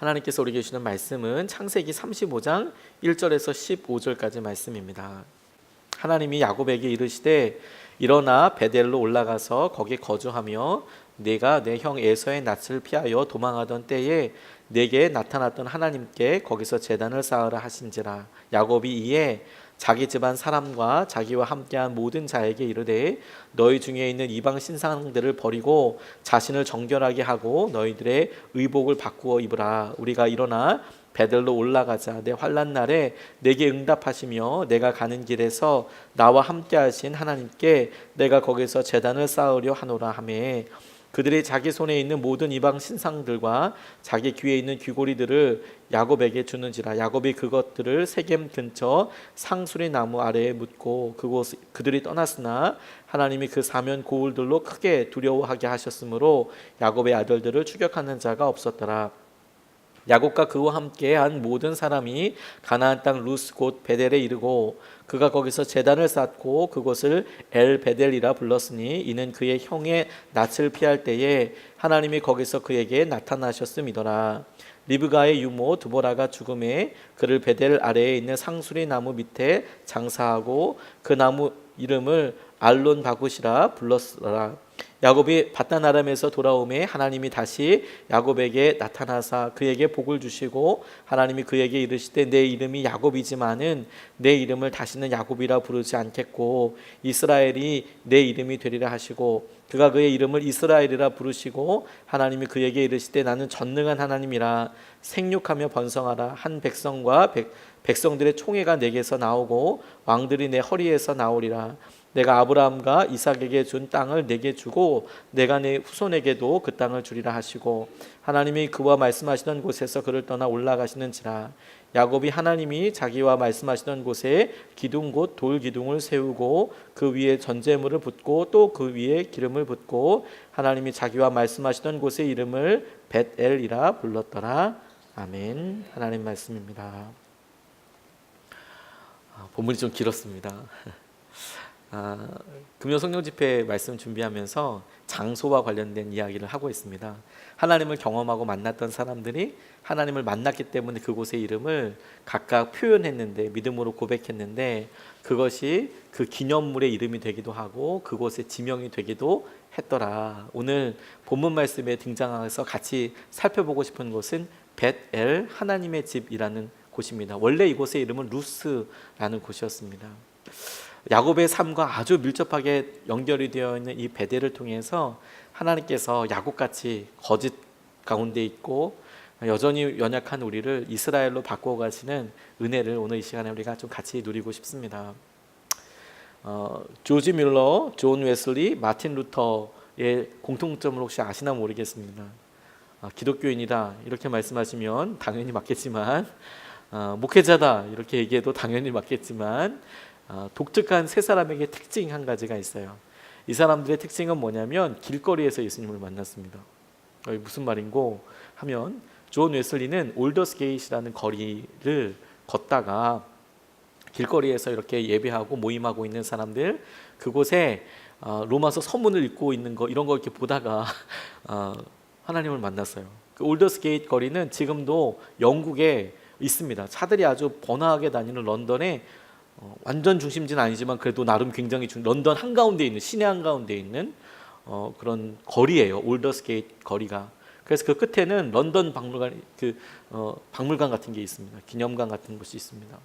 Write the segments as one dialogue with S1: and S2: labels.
S1: 하나님께서 우리에게 주시는 말씀은 창세기 35장 1절에서 15절까지 말씀입니다. 하나님이 야곱에게 이르시되 일어나 베델로 올라가서 거기 거주하며 내가 내 형 에서의 낯을 피하여 도망하던 때에 내게 나타났던 하나님께 거기서 제단을 쌓으라 하신지라. 야곱이 이에 자기 집안 사람과 자기와 함께한 모든 자에게 이르되 너희 중에 있는 이방 신상들을 버리고 자신을 정결하게 하고 너희들의 의복을 바꾸어 입으라. 우리가 일어나 베들로 올라가자. 내 환난 날에 내게 응답하시며 내가 가는 길에서 나와 함께 하신 하나님께 내가 거기서 제단을 쌓으려 하노라 하매 그들이 자기 손에 있는 모든 이방 신상들과 자기 귀에 있는 귀고리들을 야곱에게 주는지라. 야곱이 그것들을 세겜 근처 상수리 나무 아래에 묻고 그들이 떠났으나 하나님이 그 사면 고울들로 크게 두려워하게 하셨으므로 야곱의 아들들을 추격하는 자가 없었더라. 야곱과 그와 함께 한 모든 사람이 가나안 땅 루스 곧 베델에 이르고 그가 거기서 제단을 쌓고 그곳을 엘 베델이라 불렀으니 이는 그의 형의 낯을 피할 때에 하나님이 거기서 그에게 나타나셨음이더라. 리브가의 유모 드보라가 죽음에 그를 베델 아래에 있는 상수리 나무 밑에 장사하고 그 나무 이름을 알론 바굿이라 불렀더라. 야곱이 밧단 아람에서 돌아오매 하나님이 다시 야곱에게 나타나사 그에게 복을 주시고 하나님이 그에게 이르시되 내 이름이 야곱이지만은 내 이름을 다시는 야곱이라 부르지 않겠고 이스라엘이 내 이름이 되리라 하시고 그가 그의 이름을 이스라엘이라 부르시고 하나님이 그에게 이르시되 나는 전능한 하나님이라 생육하며 번성하라. 한 백성과 백성들의 총회가 내게서 나오고 왕들이 내 허리에서 나오리라. 내가 아브라함과 이삭에게 준 땅을 내게 주고 내가 내 후손에게도 그 땅을 주리라 하시고 하나님이 그와 말씀하시던 곳에서 그를 떠나 올라가시는지라. 야곱이 하나님이 자기와 말씀하시던 곳에 기둥 곧 돌 기둥을 세우고 그 위에 전제물을 붓고 또 그 위에 기름을 붓고 하나님이 자기와 말씀하시던 곳의 이름을 벳엘이라 불렀더라. 아멘. 하나님 말씀입니다. 본문이 좀 길었습니다. 금요 성령 집회 말씀 준비하면서 장소와 관련된 이야기를 하고 있습니다. 하나님을 경험하고 만났던 사람들이 하나님을 만났기 때문에 그곳의 이름을 각각 표현했는데 믿음으로 고백했는데 그것이 그 기념물의 이름이 되기도 하고 그곳의 지명이 되기도 했더라. 오늘 본문 말씀에 등장해서 같이 살펴보고 싶은 곳은 벳엘 하나님의 집이라는 곳입니다. 원래 이곳의 이름은 루스라는 곳이었습니다. 야곱의 삶과 아주 밀접하게 연결이 되어 있는 이 베델을 통해서 하나님께서 야곱같이 거짓 가운데 있고 여전히 연약한 우리를 이스라엘로 바꾸어 가시는 은혜를 오늘 이 시간에 우리가 좀 같이 누리고 싶습니다. 조지 뮬러, 존 웨슬리, 마틴 루터의 공통점을 혹시 아시나 모르겠습니다. 기독교인이다 이렇게 말씀하시면 당연히 맞겠지만 목회자다 이렇게 얘기해도 당연히 맞겠지만 독특한 세 사람에게 특징 한 가지가 있어요. 이 사람들의 특징은 뭐냐면 길거리에서 예수님을 만났습니다. 무슨 말인고 하면 존 웨슬리는 올더스 게이트라는 거리를 걷다가 길거리에서 이렇게 예배하고 모임하고 있는 사람들 그곳에 로마서 서문을 읽고 있는 거 이런 거 이렇게 보다가 하나님을 만났어요. 그 올더스 게이트 거리는 지금도 영국에 있습니다. 차들이 아주 번화하게 다니는 런던에 완전 중심지는 아니지만 그래도 나름 굉장히 런던 한가운데 있는 시내 한가운데 있는 그런 거리예요. 올더스 게이트 거리가. 그래서 그 끝에는 런던 박물관 박물관 같은 게 있습니다. 기념관 같은 곳이 있습니다.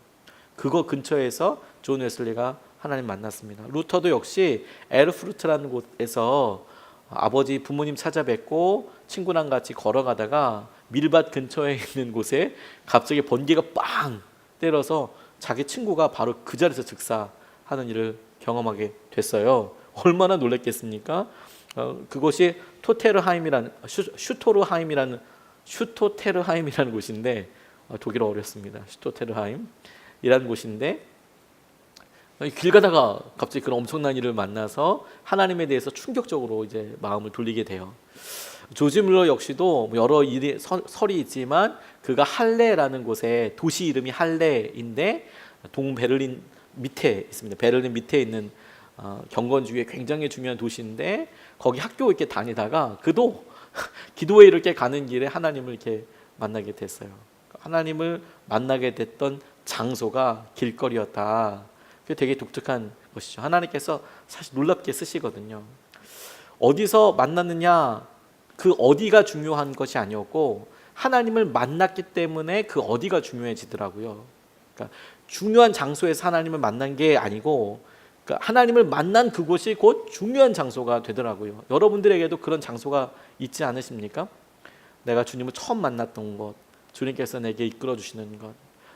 S1: 그거 근처에서 존 웨슬리가 하나님 만났습니다. 루터도 역시 에르프루트라는 곳에서 아버지 부모님 찾아뵙고 친구랑 같이 걸어가다가 밀밭 근처에 있는 곳에 갑자기 번개가 빵 때려서 자기 친구가 바로 그 자리에서 즉사하는 일을 경험하게 됐어요. 얼마나 놀랐겠습니까? 그곳이 슈토테르하임이라는 곳인데 독일어 어렵습니다. 슈토테르하임이라는 곳인데 길 가다가 갑자기 그런 엄청난 일을 만나서 하나님에 대해서 충격적으로 이제 마음을 돌리게 돼요. 조지 뮬러 역시도 여러 설이 있지만 그가 할레라는 곳에 도시 이름이 할레인데 동베를린 밑에 있습니다. 베를린 밑에 있는 경건주의의 굉장히 중요한 도시인데 거기 학교 이렇게 다니다가 그도 기도회 이렇게 가는 길에 하나님을 이렇게 만나게 됐어요. 하나님을 만나게 됐던 장소가 길거리였다. 그게 되게 독특한 것이죠. 하나님께서 사실 놀랍게 쓰시거든요. 어디서 만났느냐, 그 어디가 중요한 것이 아니었고 하나님을 만났기 때문에 그 어디가 중요해지더라고요. 그러니까 중요한 장소에서 하나님을 만난 게 아니고, 그러니까 하나님을 만난 그곳이 곧 중요한 장소가 되더라고요. 여러분들에게도 그런 장소가 있지 않으십니까? 내가 주님을 처음 만났던 것, 주님께서 내게 이끌어 주시는 것.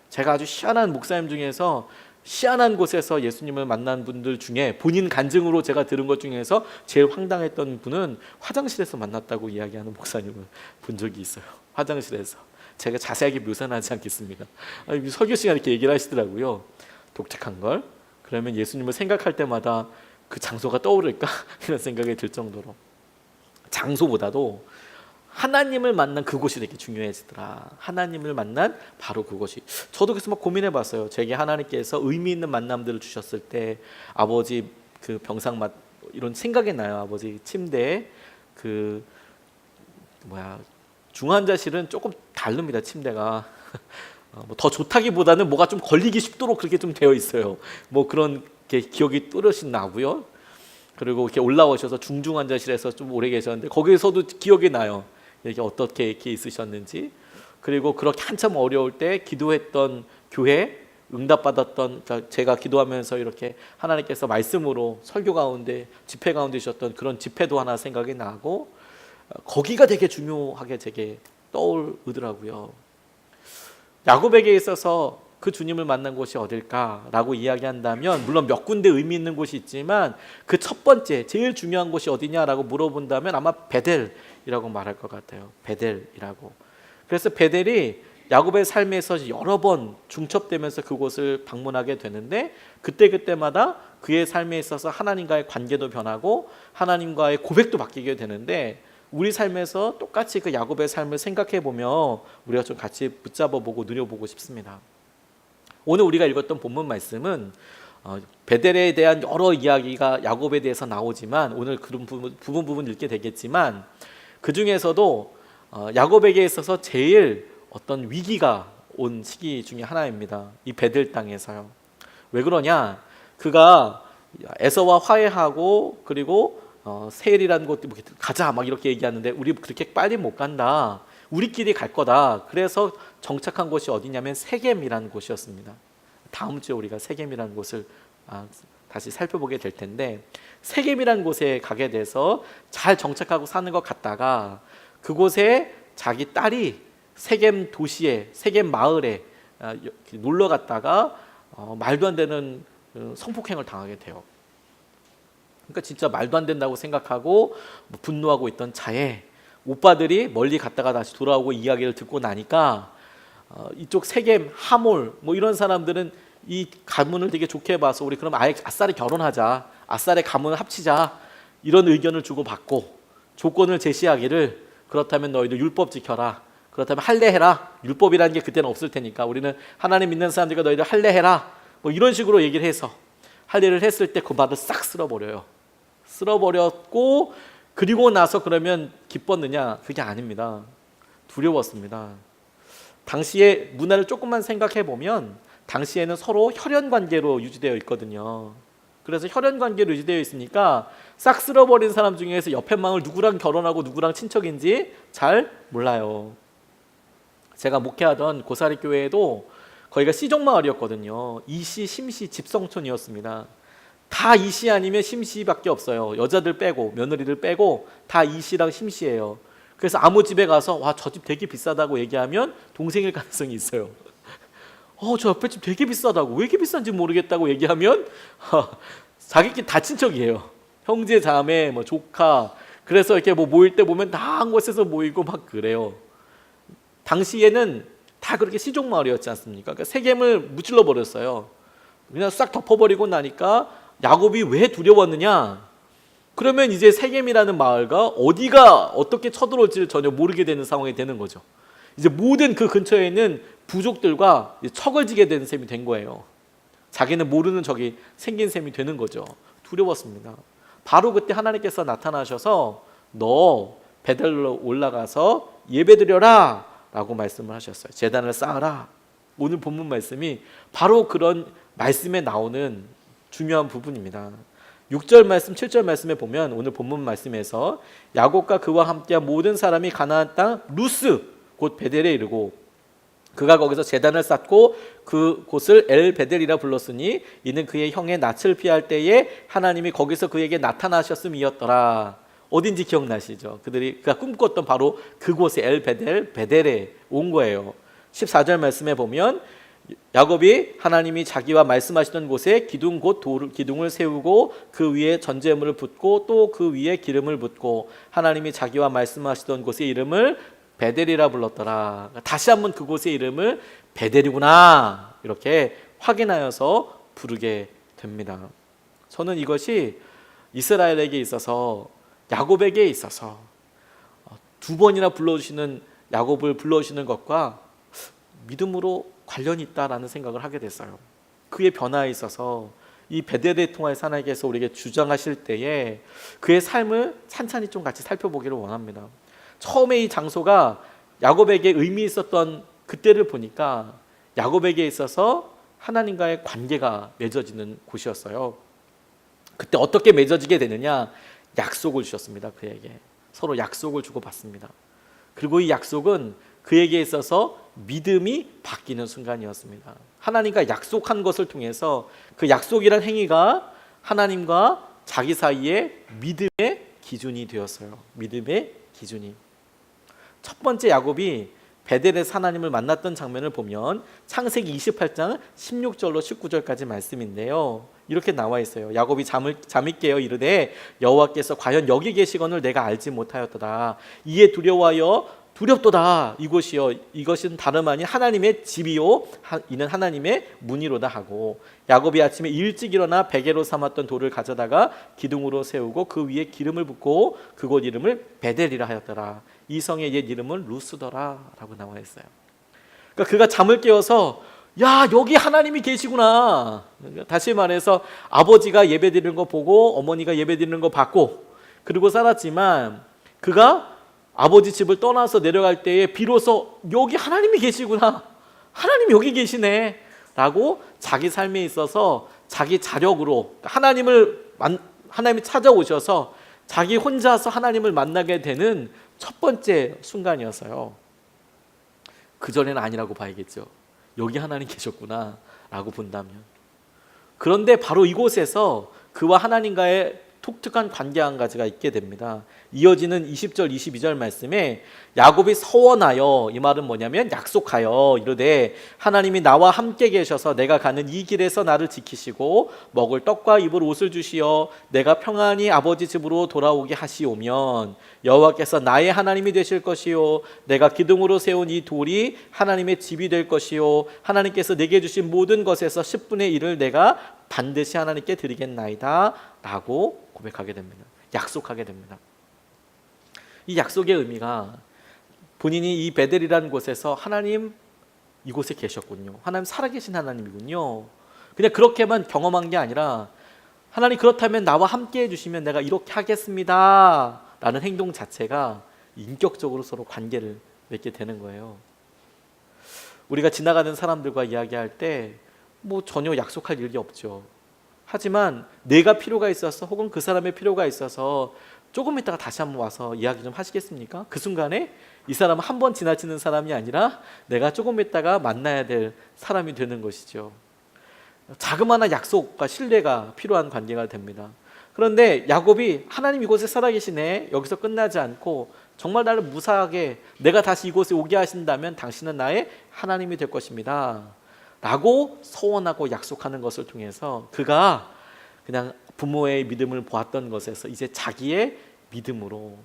S1: 제가 아주 희한한 목사님 중에서 희한한 곳에서 예수님을 만난 분들 중에 본인 간증으로 제가 들은 것 중에서 제일 황당했던 분은 화장실에서 만났다고 이야기하는 목사님을 본 적이 있어요. 화장실에서. 제가 자세하게 묘사는 하지 않겠습니다. 설교 시간에 이렇게 얘기를 하시더라고요. 독특한 걸. 그러면 예수님을 생각할 때마다 그 장소가 떠오를까? 이런 생각이 들 정도로, 장소보다도 하나님을 만난 그곳이 되게 중요해지더라. 하나님을 만난 바로 그곳이. 저도 그래서 막 고민해봤어요. 제게 하나님께서 의미 있는 만남들을 주셨을 때, 아버지 그 병상 이런 생각이 나요. 아버지 침대에 그 중환자실은 조금 다릅니다. 침대가 더 좋다기보다는 뭐가 좀 걸리기 쉽도록 그렇게 좀 되어 있어요. 뭐 그런 게 기억이 또렷이 나고요. 그리고 이렇게 올라오셔서 중증환자실에서 좀 오래 계셨는데 거기서도 기억이 나요. 이렇게 어떻게 이렇게 있으셨는지. 그리고 그렇게 한참 어려울 때 기도했던 교회, 응답받았던, 제가 기도하면서 이렇게 하나님께서 말씀으로 설교 가운데, 집회 가운데 주셨던 그런 집회도 하나 생각이 나고, 거기가 되게 중요하게 제게 떠오르더라고요. 야곱에게 있어서 그 주님을 만난 곳이 어딜까라고 이야기한다면, 물론 몇 군데 의미 있는 곳이 있지만 그 첫 번째 제일 중요한 곳이 어디냐라고 물어본다면 아마 베델이라고 말할 것 같아요. 베델이라고. 그래서 베델이 야곱의 삶에서 여러 번 중첩되면서 그곳을 방문하게 되는데, 그때마다 그의 삶에 있어서 하나님과의 관계도 변하고 하나님과의 고백도 바뀌게 되는데, 우리 삶에서 똑같이 그 야곱의 삶을 생각해 보면 우리가 좀 같이 붙잡아 보고 누려보고 싶습니다. 오늘 우리가 읽었던 본문 말씀은 베델에 대한 여러 이야기가 야곱에 대해서 나오지만, 오늘 그런 부분 읽게 되겠지만, 그 중에서도 야곱에게 있어서 제일 어떤 위기가 온 시기 중에 하나입니다. 이 베델 땅에서요. 왜 그러냐? 그가 에서와 화해하고, 그리고 세일이라는 곳 가자 막 이렇게 얘기하는데, 우리 그렇게 빨리 못 간다. 우리끼리 갈 거다. 그래서 정착한 곳이 어디냐면 세겜이라는 곳이었습니다. 다음 주에 우리가 세겜이라는 곳을 다시 살펴보게 될 텐데, 세겜이라는 곳에 가게 돼서 잘 정착하고 사는 것 같다가 그곳에 자기 딸이 세겜 도시에, 세겜 마을에 놀러 갔다가 말도 안 되는 성폭행을 당하게 돼요. 그러니까 진짜 말도 안 된다고 생각하고 분노하고 있던 차에 오빠들이 멀리 갔다가 다시 돌아오고 이야기를 듣고 나니까 이쪽 세겜, 하몰 뭐 이런 사람들은 이 가문을 되게 좋게 봐서 우리 그럼 아예 아싸리 결혼하자, 아싸리 가문을 합치자, 이런 의견을 주고받고 조건을 제시하기를, 그렇다면 너희들 율법 지켜라, 그렇다면 할례해라. 율법이라는 게 그때는 없을 테니까 우리는 하나님 믿는 사람들과 너희들 할례해라, 뭐 이런 식으로 얘기를 해서 할례를 했을 때 그 밭을 싹 쓸어버려요. 쓸어버렸고, 그리고 나서 그러면 기뻤느냐? 그게 아닙니다. 두려웠습니다. 당시의 문화를 조금만 생각해 보면 당시에는 서로 혈연 관계로 유지되어 있거든요. 그래서 혈연 관계로 유지되어 있으니까 싹 쓸어버린 사람 중에서 옆에 마을 누구랑 결혼하고 누구랑 친척인지 잘 몰라요. 제가 목회하던 고사리 교회에도 거기가 시종마을이었거든요. 이시, 심시, 집성촌이었습니다. 다 이시 아니면 심시밖에 없어요. 여자들 빼고, 며느리들 빼고 다 이시랑 심시예요. 그래서 아무 집에 가서 와, 저 집 되게 비싸다고 얘기하면 동생일 가능성이 있어요. 저 옆에 집 되게 비싸다고, 왜 이렇게 비싼지 모르겠다고 얘기하면 자기끼리 다 친척이에요. 형제, 자매, 뭐 조카. 그래서 이렇게 뭐 모일 때 보면 다 한 곳에서 모이고 막 그래요. 당시에는 다 그렇게 시종마을이었지 않습니까? 그러니까 세겜을 무찔러 버렸어요. 그냥 싹 덮어버리고 나니까 야곱이 왜 두려웠느냐? 그러면 이제 세겜이라는 마을과 어디가 어떻게 쳐들어올지를 전혀 모르게 되는 상황이 되는 거죠. 이제 모든 그 근처에 있는 부족들과 척을 지게 되는 셈이 된 거예요. 자기는 모르는 적이 생긴 셈이 되는 거죠. 두려웠습니다. 바로 그때 하나님께서 나타나셔서 너 베델로 올라가서 예배드려라 라고 말씀을 하셨어요. 제단을 쌓아라. 오늘 본문 말씀이 바로 그런 말씀에 나오는 중요한 부분입니다. 6절 말씀, 7절 말씀에 보면 오늘 본문 말씀에서 야곱과 그와 함께한 모든 사람이 가나안 땅 루스 곧 베델에 이르고 그가 거기서 제단을 쌓고 그 곳을 엘 베델이라 불렀으니 이는 그의 형의 낯을 피할 때에 하나님이 거기서 그에게 나타나셨음이었더라. 어딘지 기억나시죠? 그가 꿈꿨던 바로 그곳에 엘 베델, 베델에 온 거예요. 14절 말씀에 보면 야곱이 하나님이 자기와 말씀하시던 곳에 기둥 곧 기둥을 세우고 그 위에 전제물을 붓고 또 그 위에 기름을 붓고 하나님이 자기와 말씀하시던 곳의 이름을 베델이라 불렀더라. 다시 한번 그곳의 이름을 베델이구나 이렇게 확인하여서 부르게 됩니다. 저는 이것이 이스라엘에게 있어서 야곱에게 있어서 두 번이나 불러주시는 야곱을 불러주시는 것과 믿음으로 관련이 있다라는 생각을 하게 됐어요. 그의 변화에 있어서 이 베델에 통하여서 하나님께서 우리에게 주장하실 때에 그의 삶을 찬찬히 좀 같이 살펴보기를 원합니다. 처음에 이 장소가 야곱에게 의미 있었던 그때를 보니까 야곱에게 있어서 하나님과의 관계가 맺어지는 곳이었어요. 그때 어떻게 맺어지게 되느냐? 약속을 주셨습니다. 그에게 서로 약속을 주고받습니다. 그리고 이 약속은 그에게 있어서 믿음이 바뀌는 순간이었습니다. 하나님과 약속한 것을 통해서 그 약속이란 행위가 하나님과 자기 사이에 믿음의 기준이 되었어요. 믿음의 기준이. 첫 번째 야곱이 베델에서 하나님을 만났던 장면을 보면 창세기 28장 16절로 19절까지 말씀인데요. 이렇게 나와 있어요. 야곱이 잠이 깨어 이르되 여호와께서 과연 여기 계시거늘 내가 알지 못하였도다. 이에 두려워하여 두렵도다. 이곳이요 이것은 다름 아닌 하나님의 집이요 이는 하나님의 문이로다 하고 야곱이 아침에 일찍 일어나 베개로 삼았던 돌을 가져다가 기둥으로 세우고 그 위에 기름을 붓고 그곳 이름을 베델이라 하였더라. 이 성의 옛 이름은 루스더라 라고 나와 있어요. 그러니까 그가 잠을 깨어서 야 여기 하나님이 계시구나. 다시 말해서 아버지가 예배드리는 거 보고 어머니가 예배드리는 거 받고 그리고 살았지만 그가 아버지 집을 떠나서 내려갈 때에 비로소 여기 하나님이 계시구나. 하나님이 여기 계시네 라고 자기 삶에 있어서 자기 자력으로 하나님이 찾아오셔서 자기 혼자서 하나님을 만나게 되는 첫 번째 순간이었어요. 그전에는 아니라고 봐야겠죠. 여기 하나님 계셨구나 라고 본다면. 그런데 바로 이곳에서 그와 하나님과의 독특한 관계 한 가지가 있게 됩니다. 이어지는 20절 22절 말씀에 야곱이 서원하여, 이 말은 뭐냐면 약속하여 이르되 하나님이 나와 함께 계셔서 내가 가는 이 길에서 나를 지키시고 먹을 떡과 입을 옷을 주시어 내가 평안히 아버지 집으로 돌아오게 하시오면 여호와께서 나의 하나님이 되실 것이요 내가 기둥으로 세운 이 돌이 하나님의 집이 될 것이요 하나님께서 내게 주신 모든 것에서 10분의 1을 내가 반드시 하나님께 드리겠나이다 라고 고백하게 됩니다. 약속하게 됩니다. 이 약속의 의미가 본인이 이 베델이라는 곳에서 하나님 이곳에 계셨군요. 하나님 살아계신 하나님이군요. 그냥 그렇게만 경험한 게 아니라 하나님 그렇다면 나와 함께 해주시면 내가 이렇게 하겠습니다 라는 행동 자체가 인격적으로 서로 관계를 맺게 되는 거예요. 우리가 지나가는 사람들과 이야기할 때 뭐 전혀 약속할 일이 없죠. 하지만 내가 필요가 있어서 혹은 그 사람의 필요가 있어서 조금 있다가 다시 한번 와서 이야기 좀 하시겠습니까? 그 순간에 이 사람은 한 번 지나치는 사람이 아니라 내가 조금 있다가 만나야 될 사람이 되는 것이죠. 자그마한 약속과 신뢰가 필요한 관계가 됩니다. 그런데 야곱이 하나님 이곳에 살아계시네 여기서 끝나지 않고 정말 나를 무사하게 내가 다시 이곳에 오게 하신다면 당신은 나의 하나님이 될 것입니다 라고 서원하고 약속하는 것을 통해서 그가 그냥 부모의 믿음을 보았던 것에서 이제 자기의 믿음으로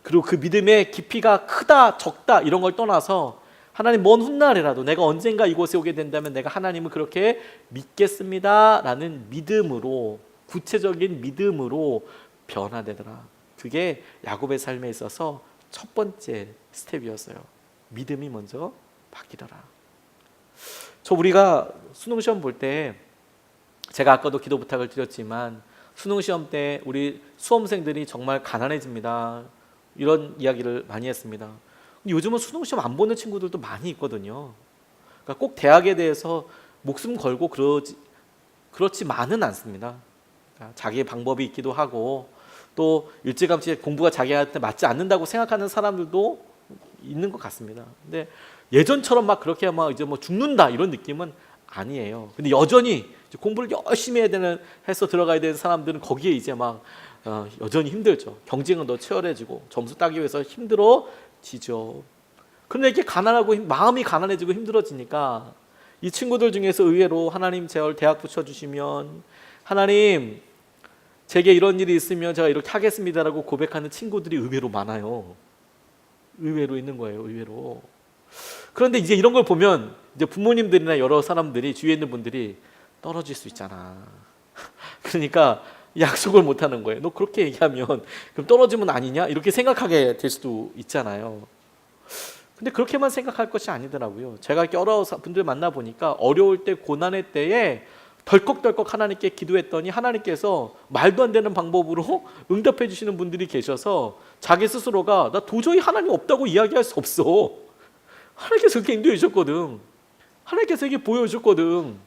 S1: 그리고 그 믿음의 깊이가 크다 적다 이런 걸 떠나서 하나님 먼 훗날이라도 내가 언젠가 이곳에 오게 된다면 내가 하나님을 그렇게 믿겠습니다 라는 믿음으로 구체적인 믿음으로 변화되더라. 그게 야곱의 삶에 있어서 첫 번째 스텝이었어요. 믿음이 먼저 바뀌더라. 우리가 수능시험 볼 때 제가 아까도 기도 부탁을 드렸지만 수능시험 때 우리 수험생들이 정말 가난해집니다. 이런 이야기를 많이 했습니다. 근데 요즘은 수능 시험 안 보는 친구들도 많이 있거든요. 그러니까 꼭 대학에 대해서 목숨 걸고 그렇지만은 않습니다. 그러니까 자기의 방법이 있기도 하고 또 일찌감치 공부가 자기한테 맞지 않는다고 생각하는 사람들도 있는 것 같습니다. 근데 예전처럼 막 그렇게 막 이제 뭐 죽는다 이런 느낌은 아니에요. 근데 여전히 이제 공부를 열심히 해서 들어가야 되는 사람들은 거기에 이제 막 여전히 힘들죠. 경쟁은 더 치열해지고 점수 따기 위해서 힘들어지죠. 그런데 이렇게 가난하고 마음이 가난해지고 힘들어지니까 이 친구들 중에서 의외로 하나님 제발 대학 붙여주시면 하나님 제게 이런 일이 있으면 제가 이렇게 하겠습니다라고 고백하는 친구들이 의외로 많아요. 의외로 있는 거예요. 의외로. 그런데 이제 이런 걸 보면 이제 부모님들이나 여러 사람들이 주위에 있는 분들이 떨어질 수 있잖아. 그러니까 약속을 못 하는 거예요. 너 그렇게 얘기하면 그럼 떨어지면 아니냐? 이렇게 생각하게 될 수도 있잖아요. 근데 그렇게만 생각할 것이 아니더라고요. 제가 여러 분들 만나 보니까 어려울 때 고난의 때에 덜컥덜컥 하나님께 기도했더니 하나님께서 말도 안 되는 방법으로 응답해 주시는 분들이 계셔서 자기 스스로가 나 도저히 하나님 없다고 이야기할 수 없어. 하나님께서 그렇게 인도해 주셨거든. 하나님께서 이게 보여주셨거든.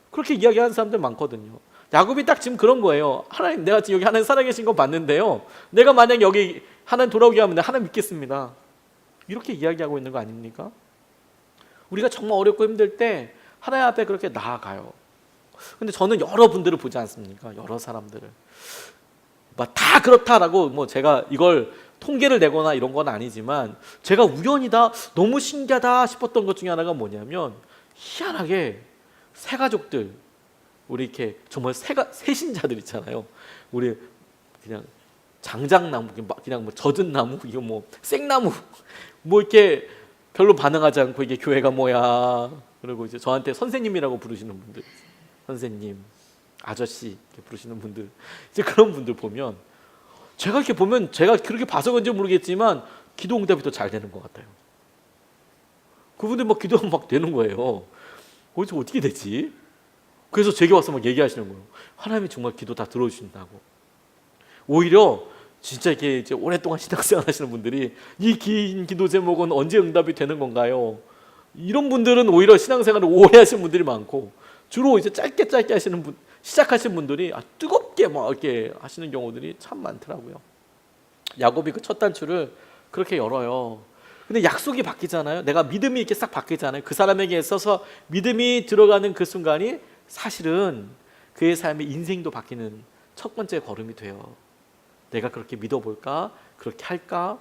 S1: 그렇게 이야기하는 사람들 많거든요. 야곱이 딱 지금 그런 거예요. 하나님 내가 지금 여기 하나님 살아계신 거 봤는데요. 내가 만약 여기 하나님 돌아오게 하면 내가 하나님 믿겠습니다. 이렇게 이야기하고 있는 거 아닙니까? 우리가 정말 어렵고 힘들 때 하나님 앞에 그렇게 나아가요. 근데 저는 여러분들을 보지 않습니까? 여러 사람들을 막 다 그렇다라고 뭐 제가 이걸 통계를 내거나 이런 건 아니지만 제가 우연이다 너무 신기하다 싶었던 것 중에 하나가 뭐냐면 희한하게 새 가족들 우리 이렇게 정말 새신자들 있잖아요. 우리 그냥 장작나무 그냥 뭐 젖은 나무 이거 뭐 생나무 뭐 이렇게 별로 반응하지 않고 이게 교회가 뭐야 그리고 이제 저한테 선생님이라고 부르시는 분들 선생님 아저씨 이렇게 부르시는 분들 이제 그런 분들 보면 제가 이렇게 보면 제가 그렇게 봐서 그런지 모르겠지만 기도 응답이 더 잘 되는 것 같아요. 그분들 막 기도하면 막 되는 거예요. 거기서 어떻게 되지? 그래서 제게 와서 막 얘기하시는 거예요. 하나님이 정말 기도 다 들어주신다고. 오히려 진짜 이렇게 이제 오랫동안 신앙생활 하시는 분들이 이 긴 기도 제목은 언제 응답이 되는 건가요? 이런 분들은 오히려 신앙생활을 오래 하시는 분들이 많고 주로 이제 짧게 하시는 분 시작하신 분들이 뜨겁게 막 이렇게 하시는 경우들이 참 많더라고요. 야곱이 그 첫 단추를 그렇게 열어요. 근데 약속이 바뀌잖아요. 내가 믿음이 이렇게 싹 바뀌잖아요. 그 사람에게 있어서 믿음이 들어가는 그 순간이 사실은 그의 삶의 인생도 바뀌는 첫 번째 걸음이 돼요. 내가 그렇게 믿어볼까? 그렇게 할까?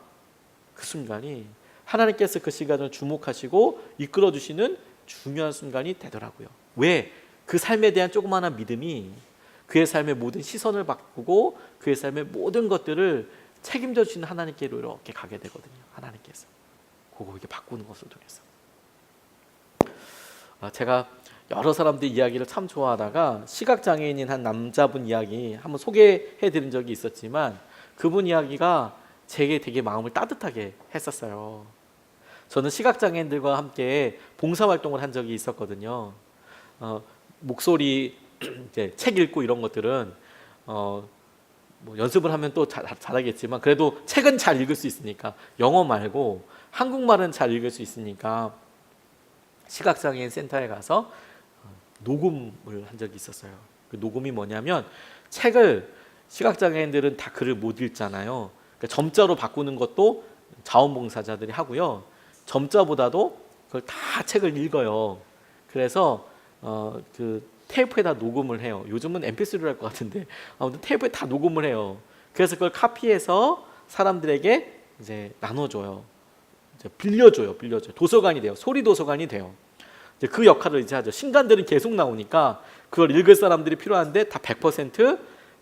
S1: 그 순간이 하나님께서 그 시간을 주목하시고 이끌어주시는 중요한 순간이 되더라고요. 왜? 그 삶에 대한 조그마한 믿음이 그의 삶의 모든 시선을 바꾸고 그의 삶의 모든 것들을 책임져 주시는 하나님께로 이렇게 가게 되거든요. 하나님께서 그거 이렇게 바꾸는 것을 통해서 제가 여러 사람들 이야기를 참 좋아하다가 시각장애인인 한 남자분 이야기 한번 소개해 드린 적이 있었지만 그분 이야기가 제게 되게 마음을 따뜻하게 했었어요. 저는 시각장애인들과 함께 봉사활동을 한 적이 있었거든요. 목소리 이제 책 읽고 이런 것들은 뭐 연습을 하면 또 잘하겠지만 그래도 책은 잘 읽을 수 있으니까 영어 말고 한국말은 잘 읽을 수 있으니까 시각장애인 센터에 가서 녹음을 한 적이 있었어요. 그 녹음이 뭐냐면 책을 시각장애인들은 다 글을 못 읽잖아요. 그러니까 점자로 바꾸는 것도 자원봉사자들이 하고요. 점자보다도 그걸 다 책을 읽어요. 그래서 그 테이프에다 녹음을 해요. 요즘은 MP3로 할 것 같은데 아무튼 테이프에 다 녹음을 해요. 그래서 그걸 카피해서 사람들에게 이제 나눠줘요. 이제 빌려줘요. 도서관이 돼요. 소리 도서관이 돼요. 이제 그 역할을 이제 하죠. 신간들은 계속 나오니까 그걸 읽을 사람들이 필요한데 다 100%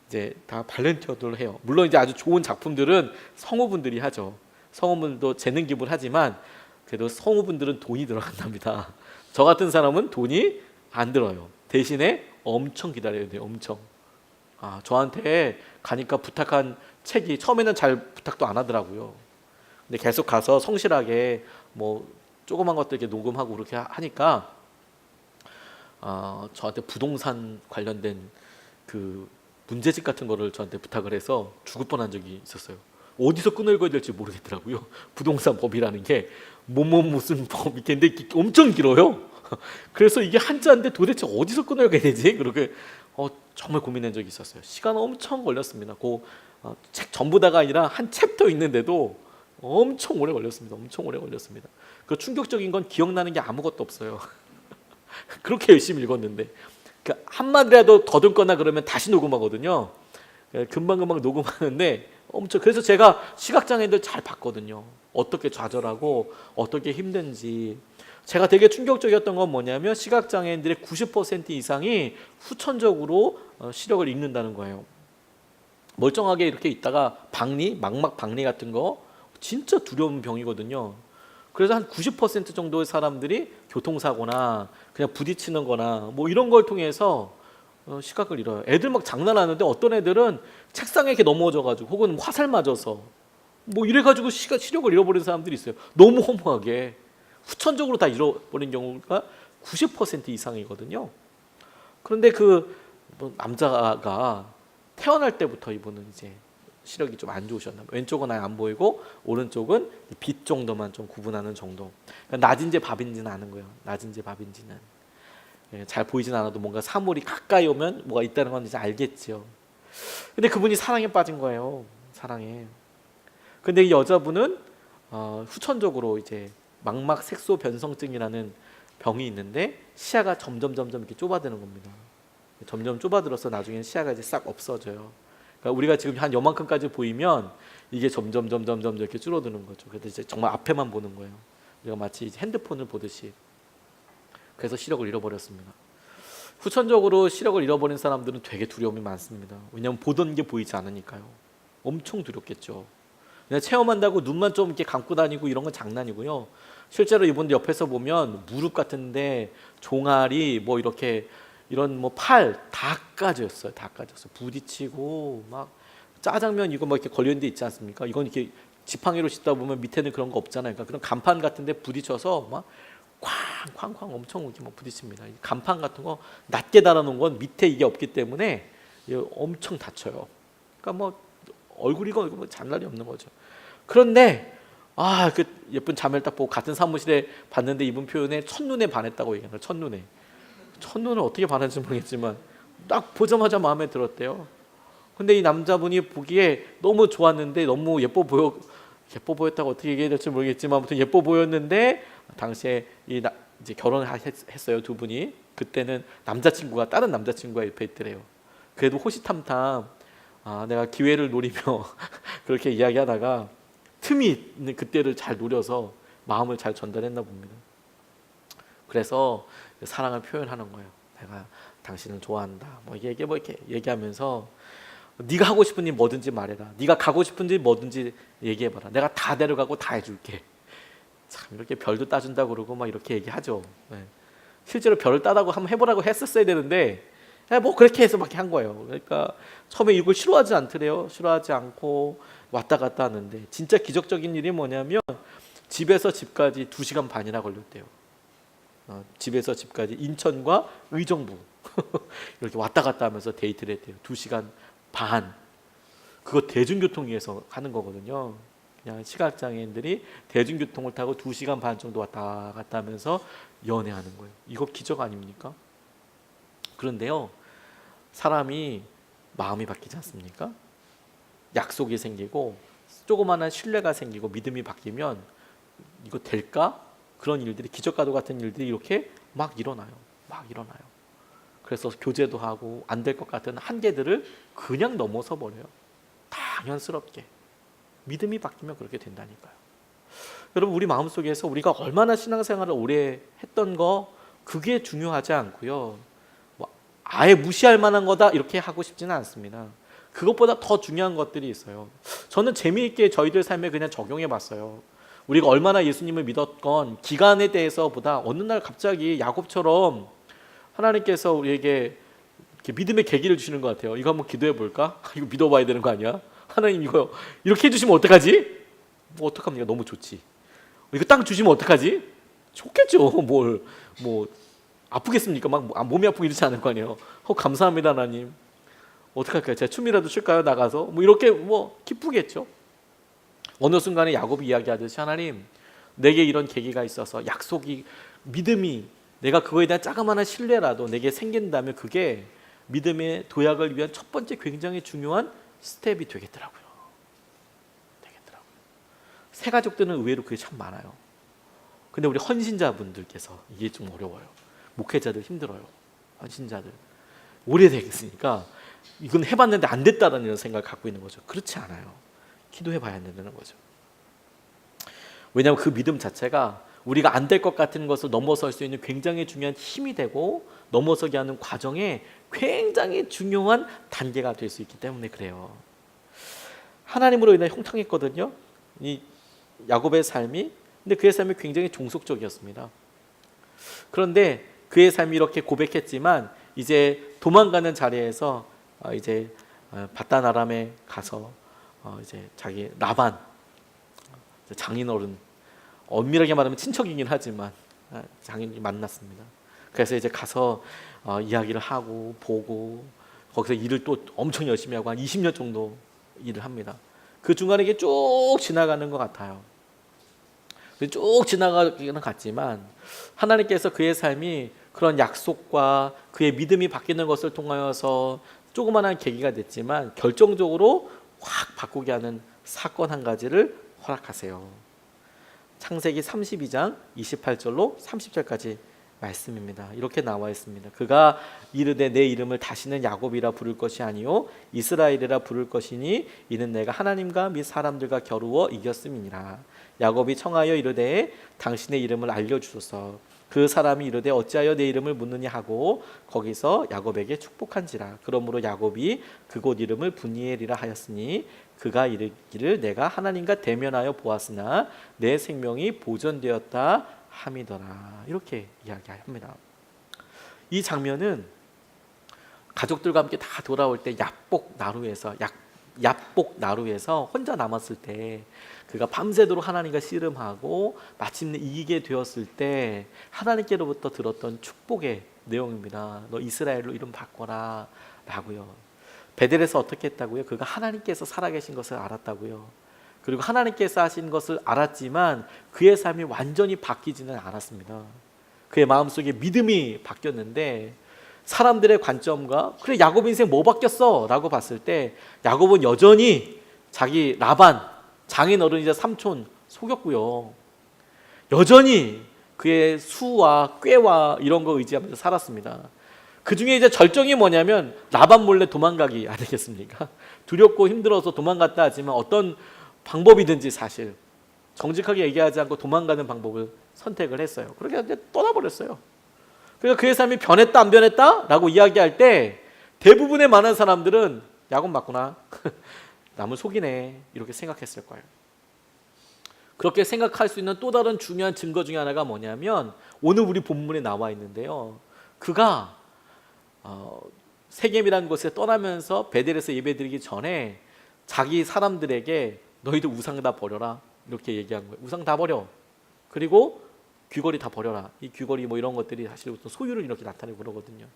S1: 이제 다 발렌티어들 해요. 물론 이제 아주 좋은 작품들은 성우분들이 하죠. 성우분도 재능 기부를 하지만 그래도 성우분들은 돈이 들어간답니다. 저 같은 사람은 돈이 안 들어요. 대신에 엄청 기다려야 돼요. 엄청. 저한테 가니까 부탁한 책이 처음에는 잘 부탁도 안 하더라고요. 근데 계속 가서 성실하게 뭐 조그만 것들 이렇게 녹음하고 그렇게 하니까 저한테 부동산 관련된 그 문제집 같은 거를 저한테 부탁을 해서 죽을 뻔한 적이 있었어요. 어디서 끊어 읽어야 될지 모르겠더라고요. 부동산 법이라는 게 무슨 법 있겠는데 엄청 길어요. 그래서 이게 한자인데 도대체 어디서 끊어 읽어야 되지? 그렇게 정말 고민한 적이 있었어요. 시간 엄청 걸렸습니다. 책 전부 다가 아니라 한 챕터 있는데도 엄청 오래 걸렸습니다. 엄청 오래 걸렸습니다. 그 충격적인 건 기억나는 게 아무것도 없어요. 그렇게 열심히 읽었는데 한마디라도 더듬거나 그러면 다시 녹음하거든요. 금방금방 녹음하는데 그래서 제가 시각장애인들 잘 봤거든요. 어떻게 좌절하고 어떻게 힘든지. 제가 되게 충격적이었던 건 뭐냐면 시각장애인들의 90% 이상이 후천적으로 시력을 잃는다는 거예요. 멀쩡하게 이렇게 있다가 망막 박리 같은 거 진짜 두려운 병이거든요. 그래서 한 90% 정도의 사람들이 교통사고나 그냥 부딪히는 거나 뭐 이런 걸 통해서 시각을 잃어요. 애들 막 장난하는데 어떤 애들은 책상에 이렇게 넘어져가지고 혹은 화살 맞아서 뭐 이래가지고 시력을 잃어버린 사람들이 있어요. 너무 허무하게 후천적으로 다 잃어버린 경우가 90% 이상이거든요. 그런데 남자가 태어날 때부터 이분은 이제 시력이 좀 안 좋으셨나 봐요. 왼쪽은 아예 안 보이고 오른쪽은 빛 정도만 좀 구분하는 정도. 그러니까 낮인지 밤인지는 아는 거예요. 낮인지 밤인지는. 잘 보이진 않아도 뭔가 사물이 가까이 오면 뭐가 있다는 건 이제 알겠죠. 근데 그분이 사랑에 빠진 거예요. 사랑에. 근데 이 여자분은 후천적으로 이제 망막 색소 변성증이라는 병이 있는데 시야가 점점 이렇게 좁아드는 겁니다. 점점 좁아들어서 나중에는 시야가 이제 싹 없어져요. 그러니까 우리가 지금 한 요만큼까지 보이면 이게 점점 이렇게 줄어드는 거죠. 그래서 이제 정말 앞에만 보는 거예요. 우리가 마치 이제 핸드폰을 보듯이. 그래서 시력을 잃어버렸습니다. 후천적으로 시력을 잃어버린 사람들은 되게 두려움이 많습니다. 왜냐하면 보던 게 보이지 않으니까요. 엄청 두렵겠죠. 그냥 체험한다고 눈만 좀 이렇게 감고 다니고 이런 건 장난이고요. 실제로 이분들 옆에서 보면 무릎 같은데 종아리 뭐 이렇게 이런 뭐 팔 다 까졌어요. 다 까졌어요. 부딪히고 막 짜장면 이거 막 이렇게 걸리는 데 있지 않습니까? 이건 이렇게 지팡이로 씻다 보면 밑에는 그런 거 없잖아요. 그러니까 그런 간판 같은 데 부딪혀서 막 쾅쾅 엄청 이렇게 막 부딪힙니다. 간판 같은 거 낮게 달아놓은 건 밑에 이게 없기 때문에 엄청 다쳐요. 그러니까 뭐 얼굴이 이거 뭐 장난이 없는 거죠. 그런데 그 예쁜 자매를 딱 보고 같은 사무실에 봤는데 이분 표현에 첫눈에 반했다고 얘기해요. 첫눈을 어떻게 반했는지 모르겠지만 딱 보자마자 마음에 들었대요. 근데 이 남자분이 보기에 너무 좋았는데 너무 예뻐 보였다고 어떻게 얘기해야 될지 모르겠지만 아무튼 예뻐 보였는데 당시에 이제 결혼을 했어요. 두 분이. 그때는 남자친구가 다른 남자친구가 옆에 있더래요. 그래도 호시탐탐 내가 기회를 노리며 그렇게 이야기하다가 틈이 있는 그때를 잘 노려서 마음을 잘 전달했나 봅니다. 그래서 사랑을 표현하는 거예요. 내가 당신을 좋아한다. 뭐 이렇게 얘기하면서 네가 하고 싶은 일 뭐든지 말해라. 네가 가고 싶은 일 뭐든지 얘기해봐라. 내가 다 데려가고 다 해줄게. 참 이렇게 별도 따준다 그러고 막 이렇게 얘기하죠. 네. 실제로 별을 따라고 한번 해보라고 했었어야 되는데 뭐 그렇게 해서 막 한 거예요. 그러니까 처음에 이걸 싫어하지 않더래요. 싫어하지 않고 왔다 갔다 하는데 진짜 기적적인 일이 뭐냐면 집에서 집까지 2시간 반이나 걸렸대요. 집에서 집까지 인천과 의정부 이렇게 왔다 갔다 하면서 데이트를 했대요. 2시간 반. 그거 대중교통위에서 하는 거거든요. 그냥 시각장애인들이 대중교통을 타고 2시간 반 정도 왔다 갔다 하면서 연애하는 거예요. 이거 기적 아닙니까? 그런데요, 사람이 마음이 바뀌지 않습니까? 약속이 생기고 조그마한 신뢰가 생기고 믿음이 바뀌면 이거 될까? 그런 일들이 기적과도 같은 일들이 이렇게 막 일어나요. 그래서 교제도 하고 안 될 것 같은 한계들을 그냥 넘어서 버려요. 당연스럽게. 믿음이 바뀌면 그렇게 된다니까요. 여러분 우리 마음속에서 우리가 얼마나 신앙생활을 오래 했던 거 그게 중요하지 않고요. 아예 무시할 만한 거다 이렇게 하고 싶지는 않습니다. 그것보다 더 중요한 것들이 있어요. 저는 재미있게 저희들 삶에 그냥 적용해 봤어요. 우리가 얼마나 예수님을 믿었건 기간에 대해서보다 어느 날 갑자기 야곱처럼 하나님께서 우리에게 이렇게 믿음의 계기를 주시는 것 같아요. 이거 한번 기도해 볼까? 이거 믿어봐야 되는 거 아니야? 하나님 이거 이렇게 해주시면 어떡하지? 뭐 어떡합니까? 너무 좋지. 이거 땅 주시면 어떡하지? 좋겠죠. 뭐 아프겠습니까? 막 몸이 아프고 이러지 않을 거 아니에요. 감사합니다 하나님. 어떡할까요? 제가 춤이라도 출까요? 나가서 뭐 이렇게 뭐 기쁘겠죠. 어느 순간에 야곱이 이야기하듯이 하나님 내게 이런 계기가 있어서 약속이 믿음이 내가 그거에 대한 자그마한 신뢰라도 내게 생긴다면 그게 믿음의 도약을 위한 첫 번째 굉장히 중요한 스텝이 되겠더라고요. 새 가족들은 의외로 그게 참 많아요. 근데 우리 헌신자분들께서 이게 좀 어려워요. 목회자들 힘들어요. 헌신자들 오래되겠으니까 이건 해봤는데 안 됐다는 이런 생각을 갖고 있는 거죠. 그렇지 않아요. 기도해봐야 된다는 거죠. 왜냐하면 그 믿음 자체가 우리가 안 될 것 같은 것을 넘어설 수 있는 굉장히 중요한 힘이 되고 넘어서게 하는 과정에 굉장히 중요한 단계가 될 수 있기 때문에 그래요. 하나님으로 인해 형통했거든요. 이 야곱의 삶이. 근데 그의 삶이 굉장히 종속적이었습니다. 그런데 그의 삶이 이렇게 고백했지만 이제 도망가는 자리에서 이제 바단 아람에 가서 이제 자기 라반 장인어른, 엄밀하게 말하면 친척이긴 하지만 장인이 만났습니다. 그래서 이제 가서 이야기를 하고 보고 거기서 일을 또 엄청 열심히 하고 한 20년 정도 일을 합니다. 그 중간에 이게 쭉 지나가는 것 같아요. 쭉 지나가기는 같지만 하나님께서 그의 삶이 그런 약속과 그의 믿음이 바뀌는 것을 통하여서 조그마한 계기가 됐지만 결정적으로 확 바꾸게 하는 사건 한 가지를 허락하세요. 창세기 32장 28절로 30절까지 말씀입니다. 이렇게 나와 있습니다. 그가 이르되 내 이름을 다시는 야곱이라 부를 것이 아니요 이스라엘이라 부를 것이니 이는 내가 하나님과 및 사람들과 겨루어 이겼음이니라. 야곱이 청하여 이르되 당신의 이름을 알려주소서. 그 사람이 이르되 어찌하여 내 이름을 묻느냐 하고 거기서 야곱에게 축복한지라. 그러므로 야곱이 그곳 이름을 분이엘이라 하였으니 그가 이르기를 내가 하나님과 대면하여 보았으나 내 생명이 보존되었다 함이더라. 이렇게 이야기합니다. 이 장면은 가족들과 함께 다 돌아올 때 야복 나루에서 혼자 남았을 때 그가 밤새도록 하나님과 씨름하고 마침내 이기게 되었을 때 하나님께로부터 들었던 축복의 내용입니다. 너 이스라엘로 이름 바꿔라 라고요. 베델에서 어떻게 했다고요? 그가 하나님께서 살아계신 것을 알았다고요. 그리고 하나님께서 하신 것을 알았지만 그의 삶이 완전히 바뀌지는 않았습니다. 그의 마음속에 믿음이 바뀌었는데 사람들의 관점과 그래 야곱 인생 뭐 바뀌었어? 라고 봤을 때 야곱은 여전히 자기 라반 장인어른이자 삼촌 속였고요. 여전히 그의 수와 꾀와 이런 거 의지하면서 살았습니다. 그 중에 이제 절정이 뭐냐면 라반 몰래 도망가기 아니겠습니까? 두렵고 힘들어서 도망갔다 하지만 어떤 방법이든지 사실 정직하게 얘기하지 않고 도망가는 방법을 선택을 했어요. 그렇게 이제 떠나버렸어요. 그래서 그의 삶이 변했다 안 변했다? 라고 이야기할 때 대부분의 많은 사람들은 야곱 맞구나. 남을 속이네. 이렇게 생각했을 거예요. 그렇게 생각할 수 있는 또 다른 중요한 증거 중에 하나가 뭐냐면 오늘 우리 본문에 나와 있는데요. 그가 세겜이라는 곳에 떠나면서 베델에서 예배드리기 전에 자기 사람들에게 너희들 우상 다 버려라 이렇게 얘기한 거예요. 우상 다 버려. 그리고 귀걸이 다 버려라. 이 귀걸이 뭐 이런 것들이 사실 소유를 이렇게 나타내고 그러거든요.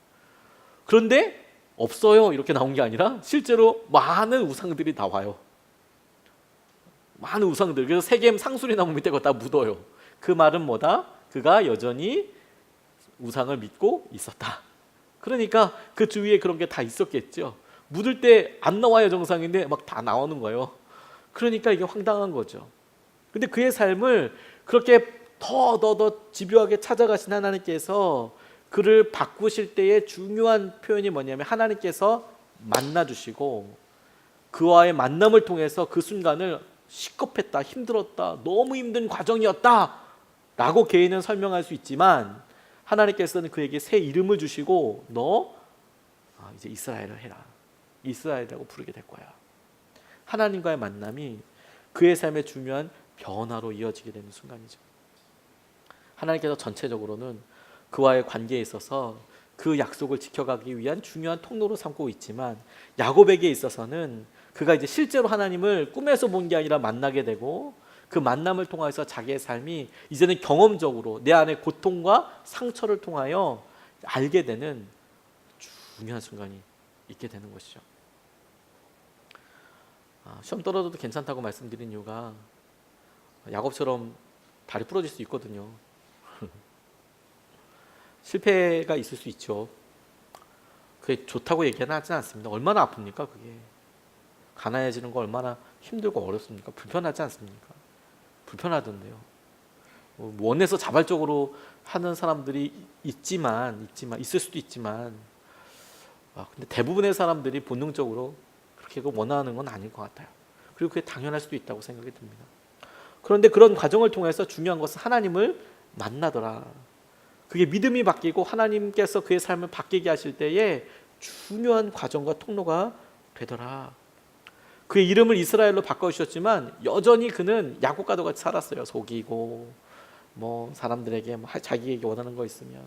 S1: 그런데 없어요 이렇게 나온 게 아니라 실제로 많은 우상들이 나와요. 많은 우상들. 그래서 세겜 상수리 나무 밑에 다 묻어요. 그 말은 뭐다? 그가 여전히 우상을 믿고 있었다. 그러니까 그 주위에 그런 게 다 있었겠죠. 묻을 때 안 나와요 정상인데 막 다 나오는 거예요. 그러니까 이게 황당한 거죠. 근데 그의 삶을 그렇게 더 집요하게 찾아가신 하나님께서 그를 바꾸실 때의 중요한 표현이 뭐냐면 하나님께서 만나주시고 그와의 만남을 통해서 그 순간을 시겁했다, 힘들었다, 너무 힘든 과정이었다 라고 개인은 설명할 수 있지만 하나님께서는 그에게 새 이름을 주시고 너 이제 이스라엘을 해라. 이스라엘이라고 부르게 될 거야. 하나님과의 만남이 그의 삶의 중요한 변화로 이어지게 되는 순간이죠. 하나님께서 전체적으로는 그와의 관계에 있어서 그 약속을 지켜가기 위한 중요한 통로로 삼고 있지만 야곱에게 있어서는 그가 이제 실제로 하나님을 꿈에서 본 게 아니라 만나게 되고 그 만남을 통해서 자기의 삶이 이제는 경험적으로 내 안에 고통과 상처를 통하여 알게 되는 중요한 순간이 있게 되는 것이죠. 시험 떨어져도 괜찮다고 말씀드린 이유가 야곱처럼 다리 부러질 수 있거든요. 실패가 있을 수 있죠. 그게 좋다고 얘기는 하진 않습니다. 얼마나 아픕니까 그게. 가난해지는 거 얼마나 힘들고 어렵습니까? 불편하지 않습니까? 불편하던데요. 원해서 자발적으로 하는 사람들이 있지만 있을 수도 있지만 근데 대부분의 사람들이 본능적으로 그렇게 원하는 건 아닐 것 같아요. 그리고 그게 당연할 수도 있다고 생각이 듭니다. 그런데 그런 과정을 통해서 중요한 것은 하나님을 만나더라. 그게 믿음이 바뀌고 하나님께서 그의 삶을 바뀌게 하실 때에 중요한 과정과 통로가 되더라. 그의 이름을 이스라엘로 바꿔주셨지만 여전히 그는 야곱과도 같이 살았어요. 속이고 사람들에게 자기에게 원하는 거 있으면.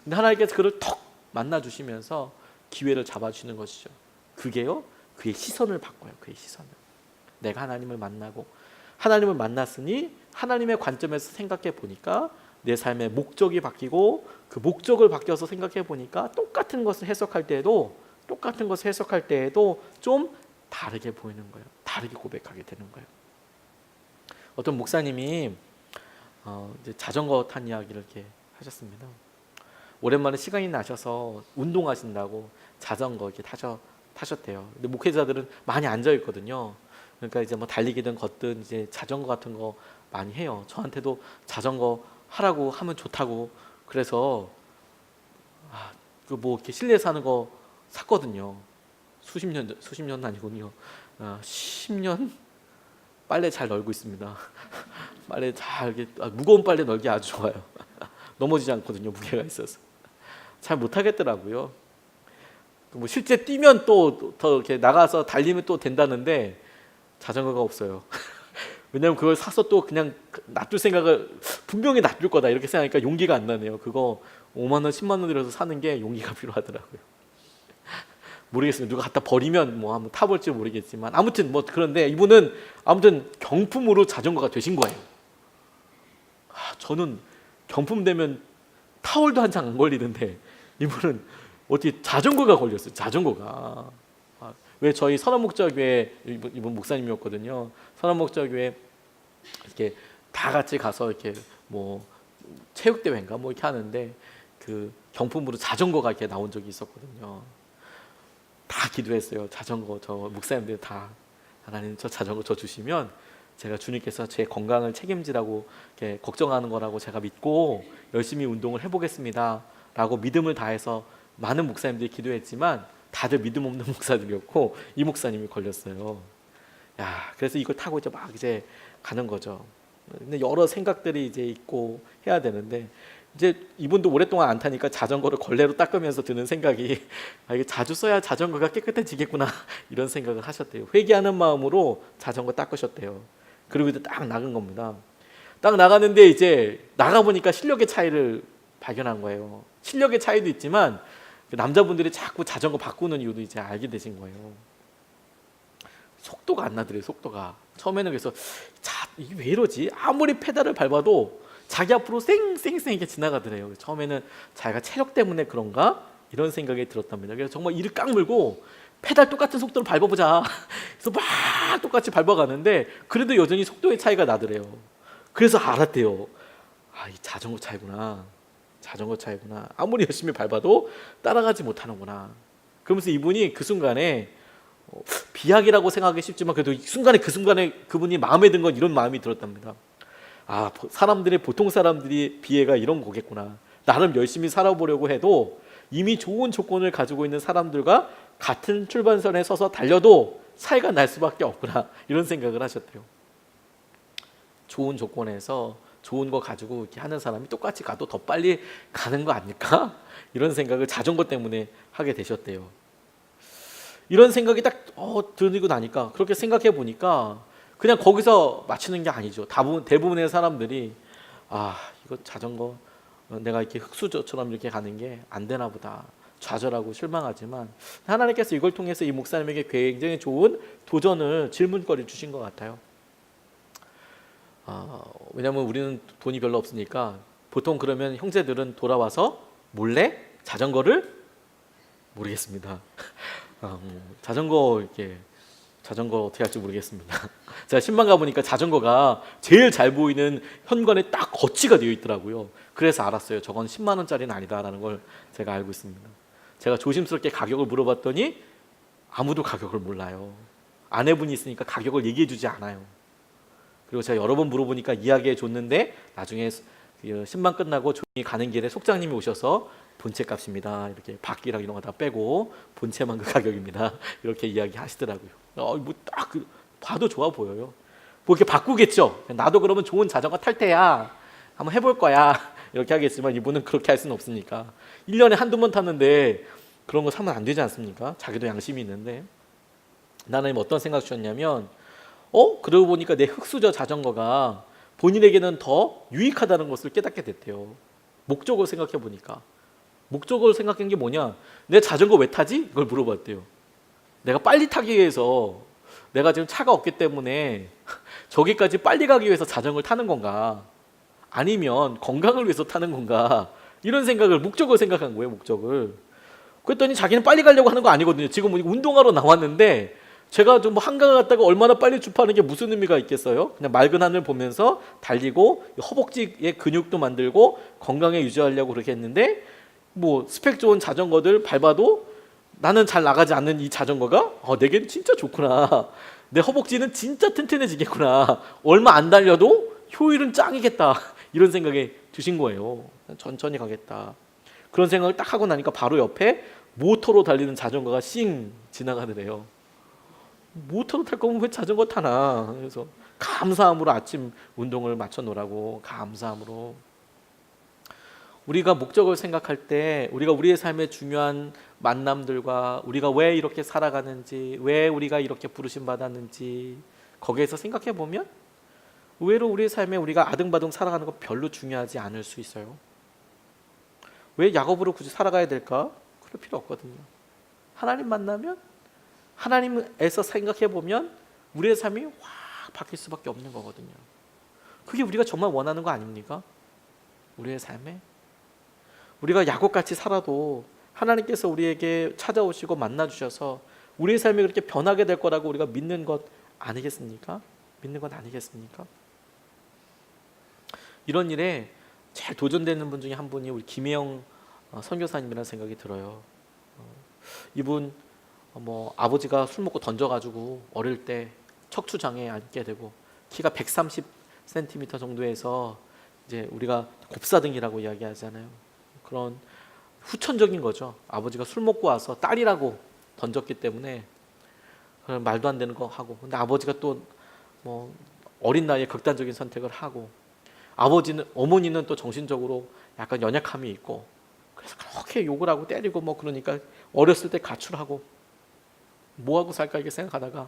S1: 근데 하나님께서 그를 턱 만나주시면서 기회를 잡아주시는 것이죠. 그게요, 그의 시선을 바꿔요. 그의 시선을. 내가 하나님을 만나고 하나님을 만났으니 하나님의 관점에서 생각해 보니까 내 삶의 목적이 바뀌고 그 목적을 바뀌어서 생각해 보니까 똑같은 것을 해석할 때에도 좀 다르게 보이는 거예요. 다르게 고백하게 되는 거예요. 어떤 목사님이 이제 자전거 탄 이야기를 이렇게 하셨습니다. 오랜만에 시간이 나셔서 운동하신다고 자전거 이렇게 타셨대요. 근데 목회자들은 많이 앉아 있거든요. 그러니까 이제 달리기든 걷든 이제 자전거 같은 거 많이 해요. 저한테도 자전거 하라고 하면 좋다고 그래서 이렇게 실내에서 하는 거 샀거든요. 수십 년은 아니군요. 10년 빨래 잘 널고 있습니다. 빨래 잘 무거운 빨래 널기 아주 좋아요. 넘어지지 않거든요. 무게가 있어서 잘 못하겠더라고요. 실제 뛰면 또 더 이렇게 나가서 달리면 또 된다는데 자전거가 없어요. 왜냐면 그걸 사서 또 그냥 놔둘 생각을 분명히 놔둘 거다 이렇게 생각하니까 용기가 안 나네요. 그거 5만 원, 10만 원 들여서 사는 게 용기가 필요하더라고요. 모르겠습니다. 누가 갖다 버리면 한번 타볼지 모르겠지만 아무튼 그런데 이분은 아무튼 경품으로 자전거가 되신 거예요. 저는 경품 되면 타월도 한참 안 걸리는데 이분은 어떻게 자전거가 걸렸어요. 자전거가. 왜 저희 선한목자교회 이분 목사님이었거든요. 선한목자교회 이렇게 다 같이 가서 이렇게 체육대회인가 이렇게 하는데 그 경품으로 자전거가 이렇게 나온 적이 있었거든요. 다 기도했어요. 자전거 저 목사님들 다 하나님 저 자전거 저 주시면 제가 주님께서 제 건강을 책임지라고 이렇게 걱정하는 거라고 제가 믿고 열심히 운동을 해보겠습니다. 라고 믿음을 다해서 많은 목사님들이 기도했지만 다들 믿음 없는 목사들이었고 이 목사님이 걸렸어요. 그래서 이걸 타고 이제 가는 거죠. 근데 여러 생각들이 이제 있고 해야 되는데 이제 이분도 오랫동안 안 타니까 자전거를 걸레로 닦으면서 드는 생각이 이게 자주 써야 자전거가 깨끗해지겠구나 이런 생각을 하셨대요. 회개하는 마음으로 자전거 닦으셨대요. 그리고 이제 딱 나간 겁니다. 딱 나가는데 이제 나가보니까 실력의 차이를 발견한 거예요. 실력의 차이도 있지만 남자분들이 자꾸 자전거 바꾸는 이유도 이제 알게 되신 거예요. 속도가 안 나더래요. 속도가 처음에는. 그래서 이게 왜 이러지? 아무리 페달을 밟아도 자기 앞으로 쌩쌩쌩 이렇게 지나가더래요. 처음에는 자기가 체력 때문에 그런가 이런 생각이 들었답니다. 그래서 정말 이를 깡 물고 페달 똑같은 속도로 밟아보자. 그래서 막 똑같이 밟아가는데 그래도 여전히 속도의 차이가 나더래요. 그래서 알았대요. 이 자전거 차이구나. 아무리 열심히 밟아도 따라가지 못하는구나. 그러면서 이분이 그 순간에 비약이라고 생각하기 쉽지만 그래도 그 순간에 그분이 마음에 든 건 이런 마음이 들었답니다. 보통 사람들이 비애가 이런 거겠구나. 나름 열심히 살아보려고 해도 이미 좋은 조건을 가지고 있는 사람들과 같은 출발선에 서서 달려도 차이가 날 수밖에 없구나. 이런 생각을 하셨대요. 좋은 조건에서 좋은 거 가지고 이렇게 하는 사람이 똑같이 가도 더 빨리 가는 거 아닐까? 이런 생각을 자전거 때문에 하게 되셨대요. 이런 생각이 딱 들고 나니까 그렇게 생각해 보니까 그냥 거기서 맞추는 게 아니죠. 대부분의 사람들이 이거 자전거 내가 이렇게 흑수저처럼 이렇게 가는 게 안 되나 보다. 좌절하고 실망하지만 하나님께서 이걸 통해서 이 목사님에게 굉장히 좋은 도전을 질문거리 주신 것 같아요. 왜냐하면 우리는 돈이 별로 없으니까 보통 그러면 형제들은 돌아와서 몰래 자전거를 모르겠습니다. 자전거 이렇게 자전거 어떻게 할지 모르겠습니다. 제가 신방 가보니까 자전거가 제일 잘 보이는 현관에 딱 거치가 되어 있더라고요. 그래서 알았어요. 저건 10만 원짜리는 아니다라는 걸 제가 알고 있습니다. 제가 조심스럽게 가격을 물어봤더니 아무도 가격을 몰라요. 아내분이 있으니까 가격을 얘기해 주지 않아요. 그리고 제가 여러 번 물어보니까 이야기해 줬는데 나중에 신방 끝나고 조용히 가는 길에 속장님이 오셔서 본체 값입니다. 이렇게 바퀴랑 이런 거 다 빼고 본체만 그 가격입니다. 이렇게 이야기하시더라고요. 뭐딱 봐도 좋아 보여요. 뭐 이렇게 바꾸겠죠. 나도 그러면 좋은 자전거 탈 때야 한번 해볼 거야 이렇게 하겠지만 이분은 그렇게 할 수는 없으니까 1년에 한두 번 탔는데 그런 거 사면 안 되지 않습니까? 자기도 양심이 있는데 나는 어떤 생각 주셨냐면 그러고 보니까 내 흙수저 자전거가 본인에게는 더 유익하다는 것을 깨닫게 됐대요. 목적을 생각해 보니까 목적을 생각한 게 뭐냐? 내 자전거 왜 타지? 이걸 물어봤대요. 내가 빨리 타기 위해서 내가 지금 차가 없기 때문에 저기까지 빨리 가기 위해서 자전거를 타는 건가? 아니면 건강을 위해서 타는 건가? 이런 생각을 목적을 생각한 거예요. 목적을. 그랬더니 자기는 빨리 가려고 하는 거 아니거든요. 지금 운동하러 나왔는데 제가 좀 한강 갔다가 얼마나 빨리 주파는 게 무슨 의미가 있겠어요? 그냥 맑은 하늘 보면서 달리고 허벅지의 근육도 만들고 건강에 유지하려고 그렇게 했는데 뭐 스펙 좋은 자전거들 밟아도 나는 잘 나가지 않는 이 자전거가 내게는 진짜 좋구나. 내 허벅지는 진짜 튼튼해지겠구나. 얼마 안 달려도 효율은 짱이겠다. 이런 생각에 드신 거예요. 천천히 가겠다. 그런 생각을 딱 하고 나니까 바로 옆에 모터로 달리는 자전거가 씩 지나가더래요. 모터로 탈 거면 왜 자전거 타나. 그래서 감사함으로 아침 운동을 맞춰 놓으라고 감사함으로. 우리가 목적을 생각할 때 우리가 우리의 삶의 중요한 만남들과 우리가 왜 이렇게 살아가는지 왜 우리가 이렇게 부르심 받았는지 거기에서 생각해 보면 의외로 우리의 삶에 우리가 아등바등 살아가는 거 별로 중요하지 않을 수 있어요. 왜 야곱으로 굳이 살아가야 될까? 그럴 필요 없거든요. 하나님 만나면 하나님에서 생각해 보면 우리의 삶이 확 바뀔 수밖에 없는 거거든요. 그게 우리가 정말 원하는 거 아닙니까? 우리의 삶에 우리가 야곱같이 살아도 하나님께서 우리에게 찾아오시고 만나주셔서 우리의 삶이 그렇게 변하게 될 거라고 우리가 믿는 것 아니겠습니까? 믿는 건 아니겠습니까? 이런 일에 제일 도전되는 분 중에 한 분이 우리 김혜영 선교사님이라는 생각이 들어요. 이분 아버지가 술 먹고 던져가지고 어릴 때 척추장애에 앉게 되고 키가 130cm 정도에서 이제 우리가 곱사등이라고 이야기하잖아요. 그런 후천적인 거죠. 아버지가 술 먹고 와서 딸이라고 던졌기 때문에 그런 말도 안 되는 거 하고, 근데 아버지가 또 어린 나이에 극단적인 선택을 하고, 어머니는 또 정신적으로 약간 연약함이 있고, 그래서 그렇게 욕을 하고 때리고 그러니까 어렸을 때 가출하고 뭐 하고 살까 이렇게 생각하다가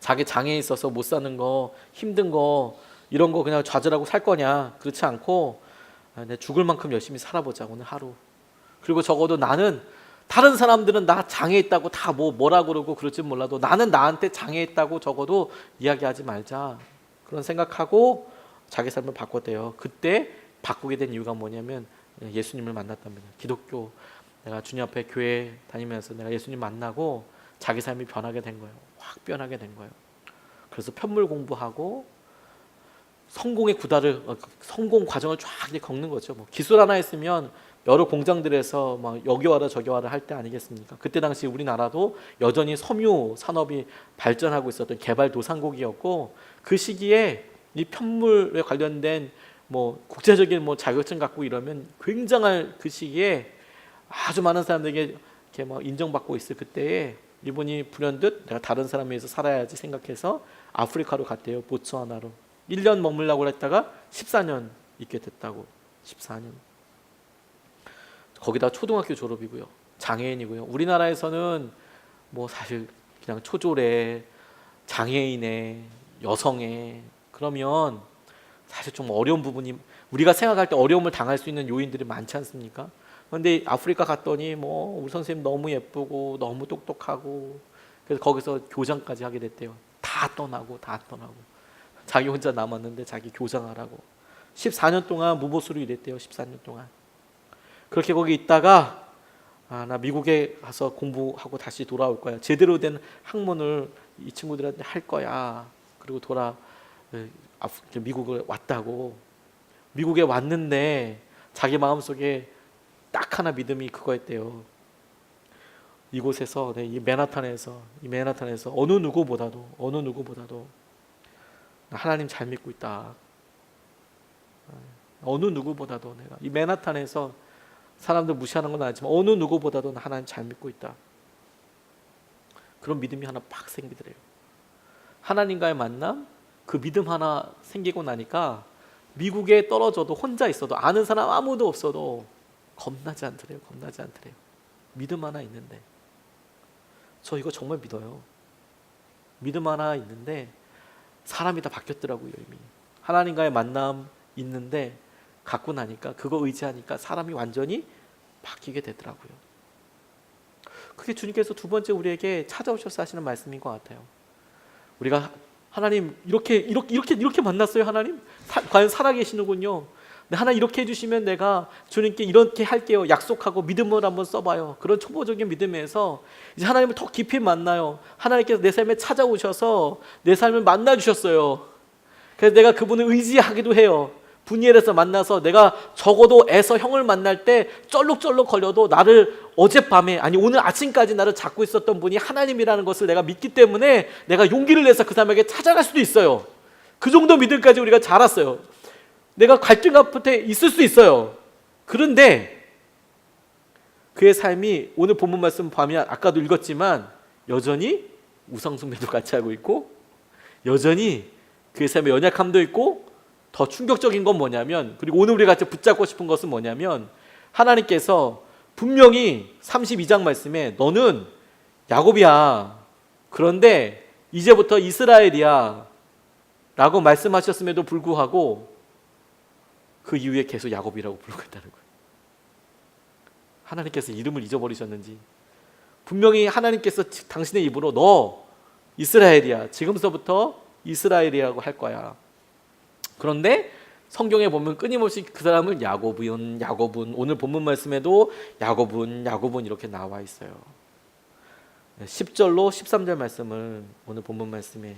S1: 자기 장애에 있어서 못 사는 거, 힘든 거 이런 거 그냥 좌절하고 살 거냐? 그렇지 않고 내 죽을 만큼 열심히 살아보자 오늘 하루. 그리고 적어도 나는 다른 사람들은 나 장애 있다고 다 뭐라 그러고 그럴지 몰라도 나는 나한테 장애 있다고 적어도 이야기하지 말자. 그런 생각하고 자기 삶을 바꿨대요. 그때 바꾸게 된 이유가 뭐냐면 예수님을 만났답니다. 기독교 내가 주님 앞에 교회 다니면서 내가 예수님 만나고 자기 삶이 변하게 된 거예요. 확 변하게 된 거예요. 그래서 편물 공부하고 성공의 구달을 성공 과정을 쫙 이렇게 겪는 거죠. 기술 하나 있으면 여러 공장들에서 여기 와라 저기 와라 할 때 아니겠습니까? 그때 당시 우리나라도 여전히 섬유 산업이 발전하고 있었던 개발도상국이었고 그 시기에 이 편물에 관련된 국제적인 자격증 갖고 이러면 굉장할 그 시기에 아주 많은 사람들에게 이렇게 인정받고 있을 그때에 이분이 불현듯 내가 다른 사람에 의해서 살아야지 생각해서 아프리카로 갔대요. 보츠와나로 1년 머물라고 했다가 14년 있게 됐다고. 14년. 거기다 초등학교 졸업이고요. 장애인이고요. 우리나라에서는 사실 그냥 초졸에 장애인에 여성에 그러면 사실 좀 어려운 부분이 우리가 생각할 때 어려움을 당할 수 있는 요인들이 많지 않습니까? 그런데 아프리카 갔더니 우리 선생님 너무 예쁘고 너무 똑똑하고 그래서 거기서 교장까지 하게 됐대요. 다 떠나고 자기 혼자 남았는데 자기 교장하라고 14년 동안 무보수로 일했대요. 14년 동안 그렇게 거기 있다가 나 미국에 가서 공부하고 다시 돌아올 거야. 제대로 된 학문을 이 친구들한테 할 거야. 그리고 미국을 왔다고. 미국에 왔는데 자기 마음속에 딱 하나 믿음이 그거였대요. 이곳에서, 이 맨하탄에서 어느 누구보다도 나 하나님 잘 믿고 있다. 어느 누구보다도 내가 이 맨하탄에서 사람들 무시하는 건 아니지만 어느 누구보다도 나 하나님 잘 믿고 있다. 그런 믿음이 하나 팍 생기더래요. 하나님과의 만남, 그 믿음 하나 생기고 나니까 미국에 떨어져도 혼자 있어도 아는 사람 아무도 없어도 겁나지 않더래요. 믿음 하나 있는데. 저 이거 정말 믿어요. 믿음 하나 있는데 사람이 다 바뀌었더라고요. 이미 하나님과의 만남 있는데 갖고 나니까, 그거 의지하니까 사람이 완전히 바뀌게 되더라고요. 그게 주님께서 두 번째 우리에게 찾아오셔서 하시는 말씀인 것 같아요. 우리가 하나님 이렇게 만났어요. 하나님 과연 살아계시는군요. 하나님 이렇게 해주시면 내가 주님께 이렇게 할게요. 약속하고 믿음을 한번 써봐요. 그런 초보적인 믿음에서 이제 하나님을 더 깊이 만나요. 하나님께서 내 삶에 찾아오셔서 내 삶을 만나주셨어요. 그래서 내가 그분을 의지하기도 해요. 분이엘에서 만나서 내가 적어도 에서 형을 만날 때 쩔룩쩔룩 걸려도 나를 어젯밤에, 아니 오늘 아침까지 나를 잡고 있었던 분이 하나님이라는 것을 내가 믿기 때문에 내가 용기를 내서 그 사람에게 찾아갈 수도 있어요. 그 정도 믿음까지 우리가 자랐어요. 내가 갈등 앞에 있을 수 있어요. 그런데 그의 삶이 오늘 본문 말씀 보면 아까도 읽었지만 여전히 우상숭배도 같이 하고 있고, 여전히 그의 삶에 연약함도 있고, 더 충격적인 건 뭐냐면, 그리고 오늘 우리가 같이 붙잡고 싶은 것은 뭐냐면, 하나님께서 분명히 32장 말씀에 너는 야곱이야, 그런데 이제부터 이스라엘이야 라고 말씀하셨음에도 불구하고 그 이후에 계속 야곱이라고 부르고 있다는 거예요. 하나님께서 이름을 잊어버리셨는지, 분명히 하나님께서 당신의 입으로 너 이스라엘이야, 지금서부터 이스라엘이라고 할 거야. 그런데 성경에 보면 끊임없이 그 사람을 야곱은, 오늘 본문 말씀에도 야곱은 이렇게 나와 있어요. 10절로 13절 말씀을 오늘 본문 말씀에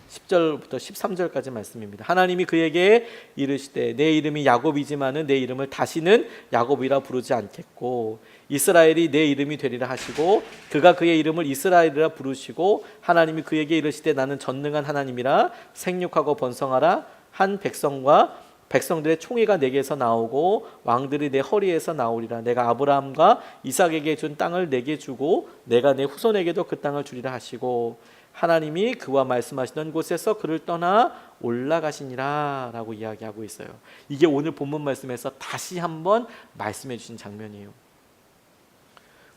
S1: 10절부터 13절까지 말씀입니다. 하나님이 그에게 이르시되 내 이름이 야곱이지만은 내 이름을 다시는 야곱이라 부르지 않겠고 이스라엘이 내 이름이 되리라 하시고 그가 그의 이름을 이스라엘이라 부르시고 하나님이 그에게 이르시되 나는 전능한 하나님이라 생육하고 번성하라 한 백성들의 총회가 내게서 나오고 왕들이 내 허리에서 나오리라. 내가 아브라함과 이삭에게 준 땅을 내게 주고 내가 내 후손에게도 그 땅을 주리라 하시고 하나님이 그와 말씀하시던 곳에서 그를 떠나 올라가시니라 라고 이야기하고 있어요. 이게 오늘 본문 말씀에서 다시 한번 말씀해 주신 장면이에요.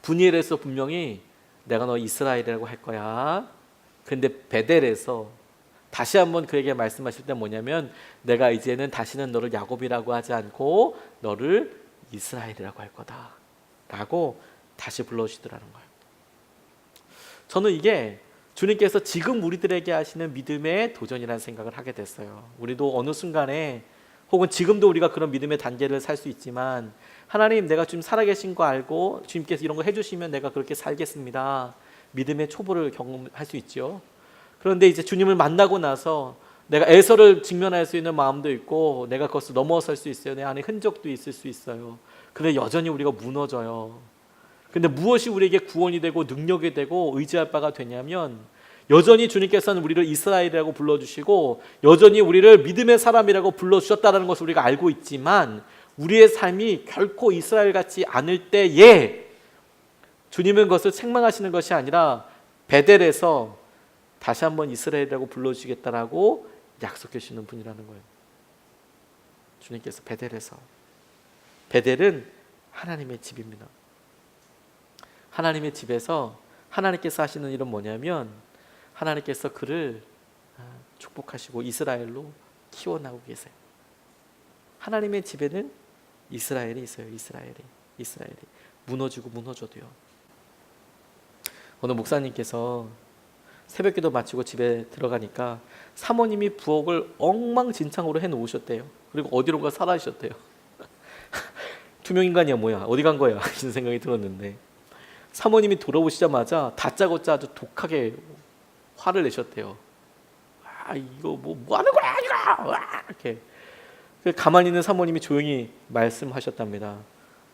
S1: 분이엘에서 분명히 내가 너 이스라엘이라고 할 거야. 근데 베델에서 다시 한번 그에게 말씀하실 때 뭐냐면 내가 이제는 다시는 너를 야곱이라고 하지 않고 너를 이스라엘이라고 할 거다 라고 다시 불러주시더라는 거예요. 저는 이게 주님께서 지금 우리들에게 하시는 믿음의 도전이라는 생각을 하게 됐어요. 우리도 어느 순간에 혹은 지금도 우리가 그런 믿음의 단계를 살 수 있지만 하나님 내가 지금 살아계신 거 알고 주님께서 이런 거 해주시면 내가 그렇게 살겠습니다. 믿음의 초보를 경험할 수 있죠. 그런데 이제 주님을 만나고 나서 내가 애서를 직면할 수 있는 마음도 있고 내가 그것을 넘어설 수 있어요. 내 안에 흔적도 있을 수 있어요. 근데 여전히 우리가 무너져요. 근데 무엇이 우리에게 구원이 되고 능력이 되고 의지할 바가 되냐면 여전히 주님께서는 우리를 이스라엘이라고 불러주시고 여전히 우리를 믿음의 사람이라고 불러주셨다는 것을 우리가 알고 있지만 우리의 삶이 결코 이스라엘 같지 않을 때에 주님은 그것을 책망하시는 것이 아니라 베델에서 다시 한번 이스라엘이라고 불러주시겠다라고 약속해 주시는 분이라는 거예요. 주님께서 베델은 하나님의 집입니다. 하나님의 집에서 하나님께서 하시는 일은 뭐냐면 하나님께서 그를 축복하시고 이스라엘로 키워나오고 계세요. 하나님의 집에는 이스라엘이 있어요. 이스라엘이 무너지고 무너져도요. 오늘 목사님께서 새벽기도 마치고 집에 들어가니까 사모님이 부엌을 엉망진창으로 해놓으셨대요. 그리고 어디론가 사라지셨대요. 투명인간이야 뭐야, 어디 간 거야 이런 생각이 들었는데 사모님이 돌아오시자마자 다짜고짜 아주 독하게 화를 내셨대요. 아, 이거 뭐 하는 거야 이거! 와! 이렇게. 가만히 있는 사모님이 조용히 말씀하셨답니다.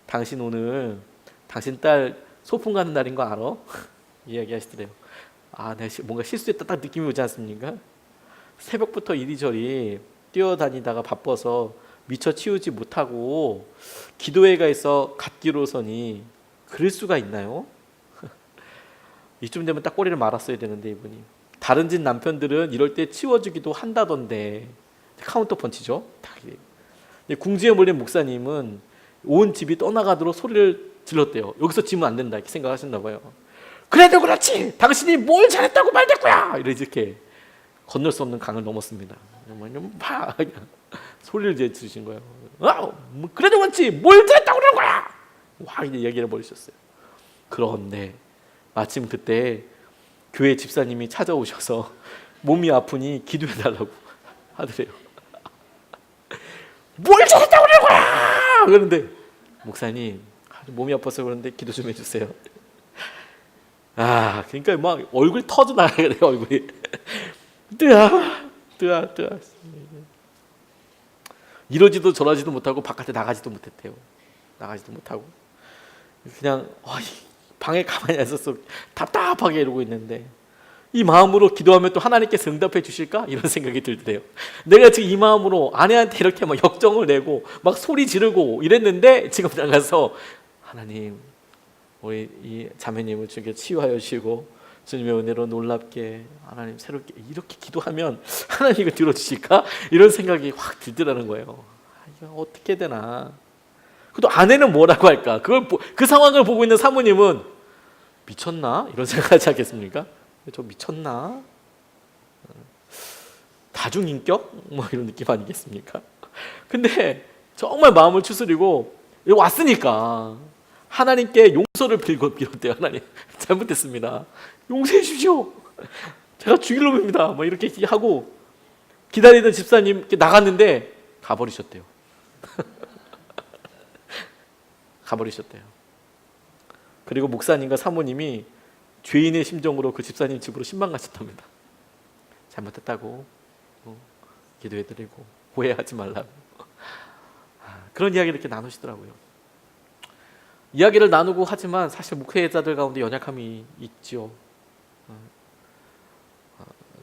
S1: 당신 오늘 당신 딸 소풍 가는 날인 거 알아? 이야기하시더래요. 아, 내가 뭔가 실수했다 딱 느낌이 오지 않습니까? 새벽부터 이리저리 뛰어다니다가 바빠서 미처 치우지 못하고 기도회가 있어 갔기로서니 그럴 수가 있나요? 이쯤 되면 딱 꼬리를 말았어야 되는데 이분이. 다른 집 남편들은 이럴 때 치워주기도 한다던데. 카운터 펀치죠. 궁지에 몰린 목사님은 온 집이 떠나가도록 소리를 질렀대요. 여기서 지면 안 된다 이렇게 생각하셨나 봐요. 그래도 그렇지 당신이 뭘 잘했다고 말됐고요. 이렇게 건널 수 없는 강을 넘었습니다. 소리를 지르신 거예요. 뭐 그래도 그렇지 뭘 잘했다고 그러는 거야. 와, 이제 얘기를 버리셨어요. 그런데 마침 그때 교회 집사님이 찾아오셔서 몸이 아프니 기도해달라고 하더래요. 뭘 잘했다고 그러는 거야. 그런데 목사님 몸이 아파서 그런데 기도 좀 해주세요. 아, 그러니까 막 얼굴이 터져 나가게 돼요. 얼굴이 뜨아 이러지도 저러지도 못하고 바깥에 나가지도 못했대요. 나가지도 못하고 그냥 방에 가만히 앉아서 답답하게 이러고 있는데 이 마음으로 기도하면 또 하나님께서 응답해 주실까? 이런 생각이 들더래요. 내가 지금 이 마음으로 아내한테 이렇게 막 역정을 내고 막 소리 지르고 이랬는데 지금 나가서 하나님 우리 이 자매님을 주께 치유하여 주시고 주님의 은혜로 놀랍게 하나님 새롭게 이렇게 기도하면 하나님이 들어주실까? 이런 생각이 확 들더라는 거예요. 이거 어떻게 되나? 또 아내는 뭐라고 할까? 그 상황을 보고 있는 사모님은 미쳤나? 이런 생각하지 않겠습니까? 저 미쳤나? 다중인격? 뭐 이런 느낌 아니겠습니까? 근데 정말 마음을 추스리고 왔으니까 하나님께 용서를 빌었대요. 하나님 잘못했습니다. 용서해 주시오. 제가 죽일 놈입니다. 뭐 이렇게 하고 기다리던 집사님 나갔는데 가버리셨대요. 가버리셨대요. 그리고 목사님과 사모님이 죄인의 심정으로 그 집사님 집으로 신방 가셨답니다. 잘못했다고 기도해드리고 오해하지 말라고. 그런 이야기를 이렇게 나누시더라고요. 이야기를 나누고 하지만 사실 목회자들 가운데 연약함이 있죠.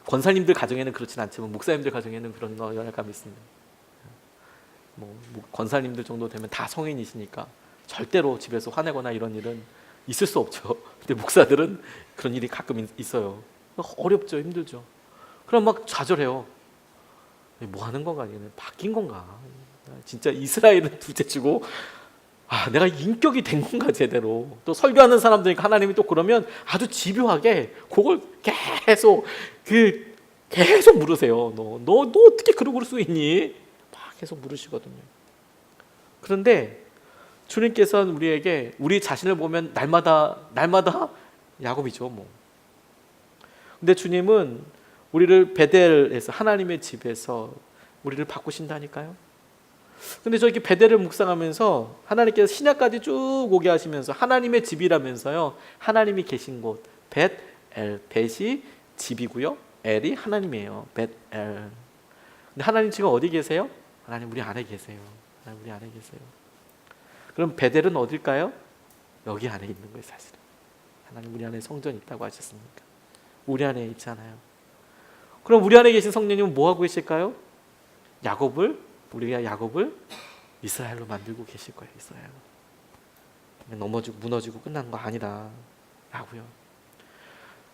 S1: 권사님들 가정에는 그렇진 않지만 목사님들 가정에는 그런 연약함이 있습니다. 권사님들 정도 되면 다 성인이시니까 절대로 집에서 화내거나 이런 일은 있을 수 없죠. 근데 목사들은 그런 일이 가끔 있어요. 어렵죠. 힘들죠. 그럼 막 좌절해요. 뭐 하는 건가? 얘는 바뀐 건가? 진짜 이스라엘은 둘째치고 내가 인격이 된 건가 제대로. 또 설교하는 사람들이니까 하나님이 또 그러면 아주 집요하게 그걸 계속 물으세요. 너 어떻게 그럴 수 있니? 막 계속 물으시거든요. 그런데 주님께서는 우리에게 우리 자신을 보면 날마다 야곱이죠. 근데 주님은 우리를 베델에서 하나님의 집에서 우리를 바꾸신다니까요. 근데 저기 베델을 묵상하면서 하나님께서 신약까지 쭉 오게 하시면서 하나님의 집이라면서요. 하나님이 계신 곳 벳엘, 벳이 집이고요. 엘이 하나님이에요. 벳엘. 근데 하나님 지금 어디 계세요? 하나님 우리 안에 계세요. 하나님 우리 안에 계세요. 그럼 베델은 어딜까요? 여기 안에 있는 거예요. 사실은 하나님 우리 안에 성전이 있다고 하셨습니까? 우리 안에 있잖아요. 그럼 우리 안에 계신 성령님은 뭐 하고 계실까요? 우리가 야곱을 이스라엘로 만들고 계실 거예요. 이스라엘로. 넘어지고 무너지고 끝난 거 아니다 라고요.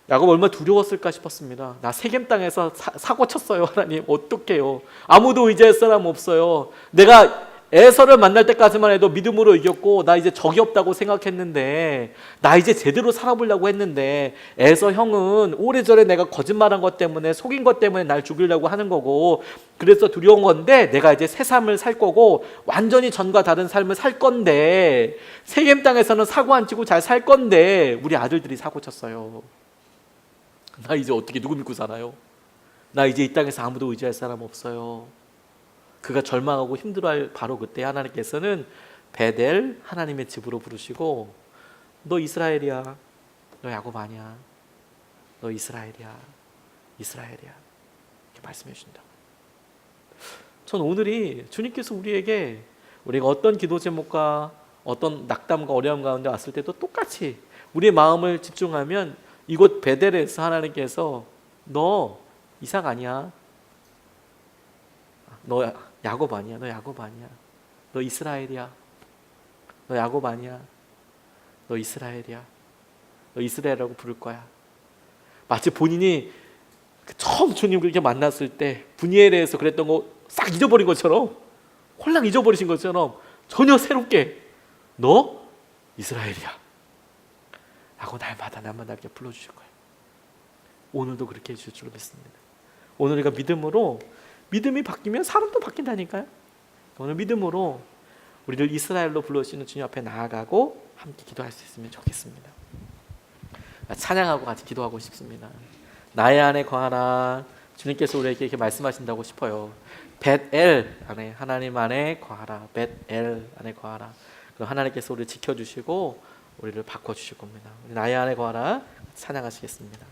S1: 야곱 얼마나 두려웠을까 싶었습니다. 나 세겜 땅에서 사고 쳤어요. 하나님 어떡해요. 아무도 의지할 사람 없어요. 내가 에서를 만날 때까지만 해도 믿음으로 이겼고 나 이제 적이 없다고 생각했는데 나 이제 제대로 살아보려고 했는데 에서 형은 오래전에 내가 거짓말한 것 때문에 속인 것 때문에 날 죽이려고 하는 거고 그래서 두려운 건데 내가 이제 새 삶을 살 거고 완전히 전과 다른 삶을 살 건데 세겜 땅에서는 사고 안 치고 잘 살 건데 우리 아들들이 사고 쳤어요. 나 이제 어떻게 누구 믿고 살아요? 나 이제 이 땅에서 아무도 의지할 사람 없어요. 그가 절망하고 힘들어할 바로 그때 하나님께서는 베델 하나님의 집으로 부르시고 너 이스라엘이야. 너 야곱 아니야. 너 이스라엘이야. 이스라엘이야. 이렇게 말씀해 주신다. 전 오늘이 주님께서 우리에게 우리가 어떤 기도 제목과 어떤 낙담과 어려움 가운데 왔을 때도 똑같이 우리의 마음을 집중하면 이곳 베델에서 하나님께서 너 이삭 아니야. 너 야곱 아니야. 너 야곱 아니야. 너 이스라엘이야. 너 야곱 아니야. 너 이스라엘이야. 너 이스라엘이라고 부를 거야. 마치 본인이 처음 주님 그렇게 만났을 때 분이엘에서 그랬던 거 싹 잊어버린 것처럼, 홀랑 잊어버리신 것처럼 전혀 새롭게 너 이스라엘이야 라고 날마다 이렇게 불러주실 거예요. 오늘도 그렇게 해주실 줄 믿습니다. 오늘 우리가 믿음이 바뀌면 사람도 바뀐다니까요. 오늘 믿음으로 우리를 이스라엘로 불러주시는 주님 앞에 나아가고 함께 기도할 수 있으면 좋겠습니다. 찬양하고 같이 기도하고 싶습니다. 나의 안에 거하라. 주님께서 우리에게 이렇게 말씀하신다고 싶어요. 벳엘 안에, 하나님 안에 거하라. 벳엘 안에 거하라. 그럼 하나님께서 우리를 지켜주시고 우리를 바꿔주실 겁니다. 나의 안에 거하라. 찬양하시겠습니다.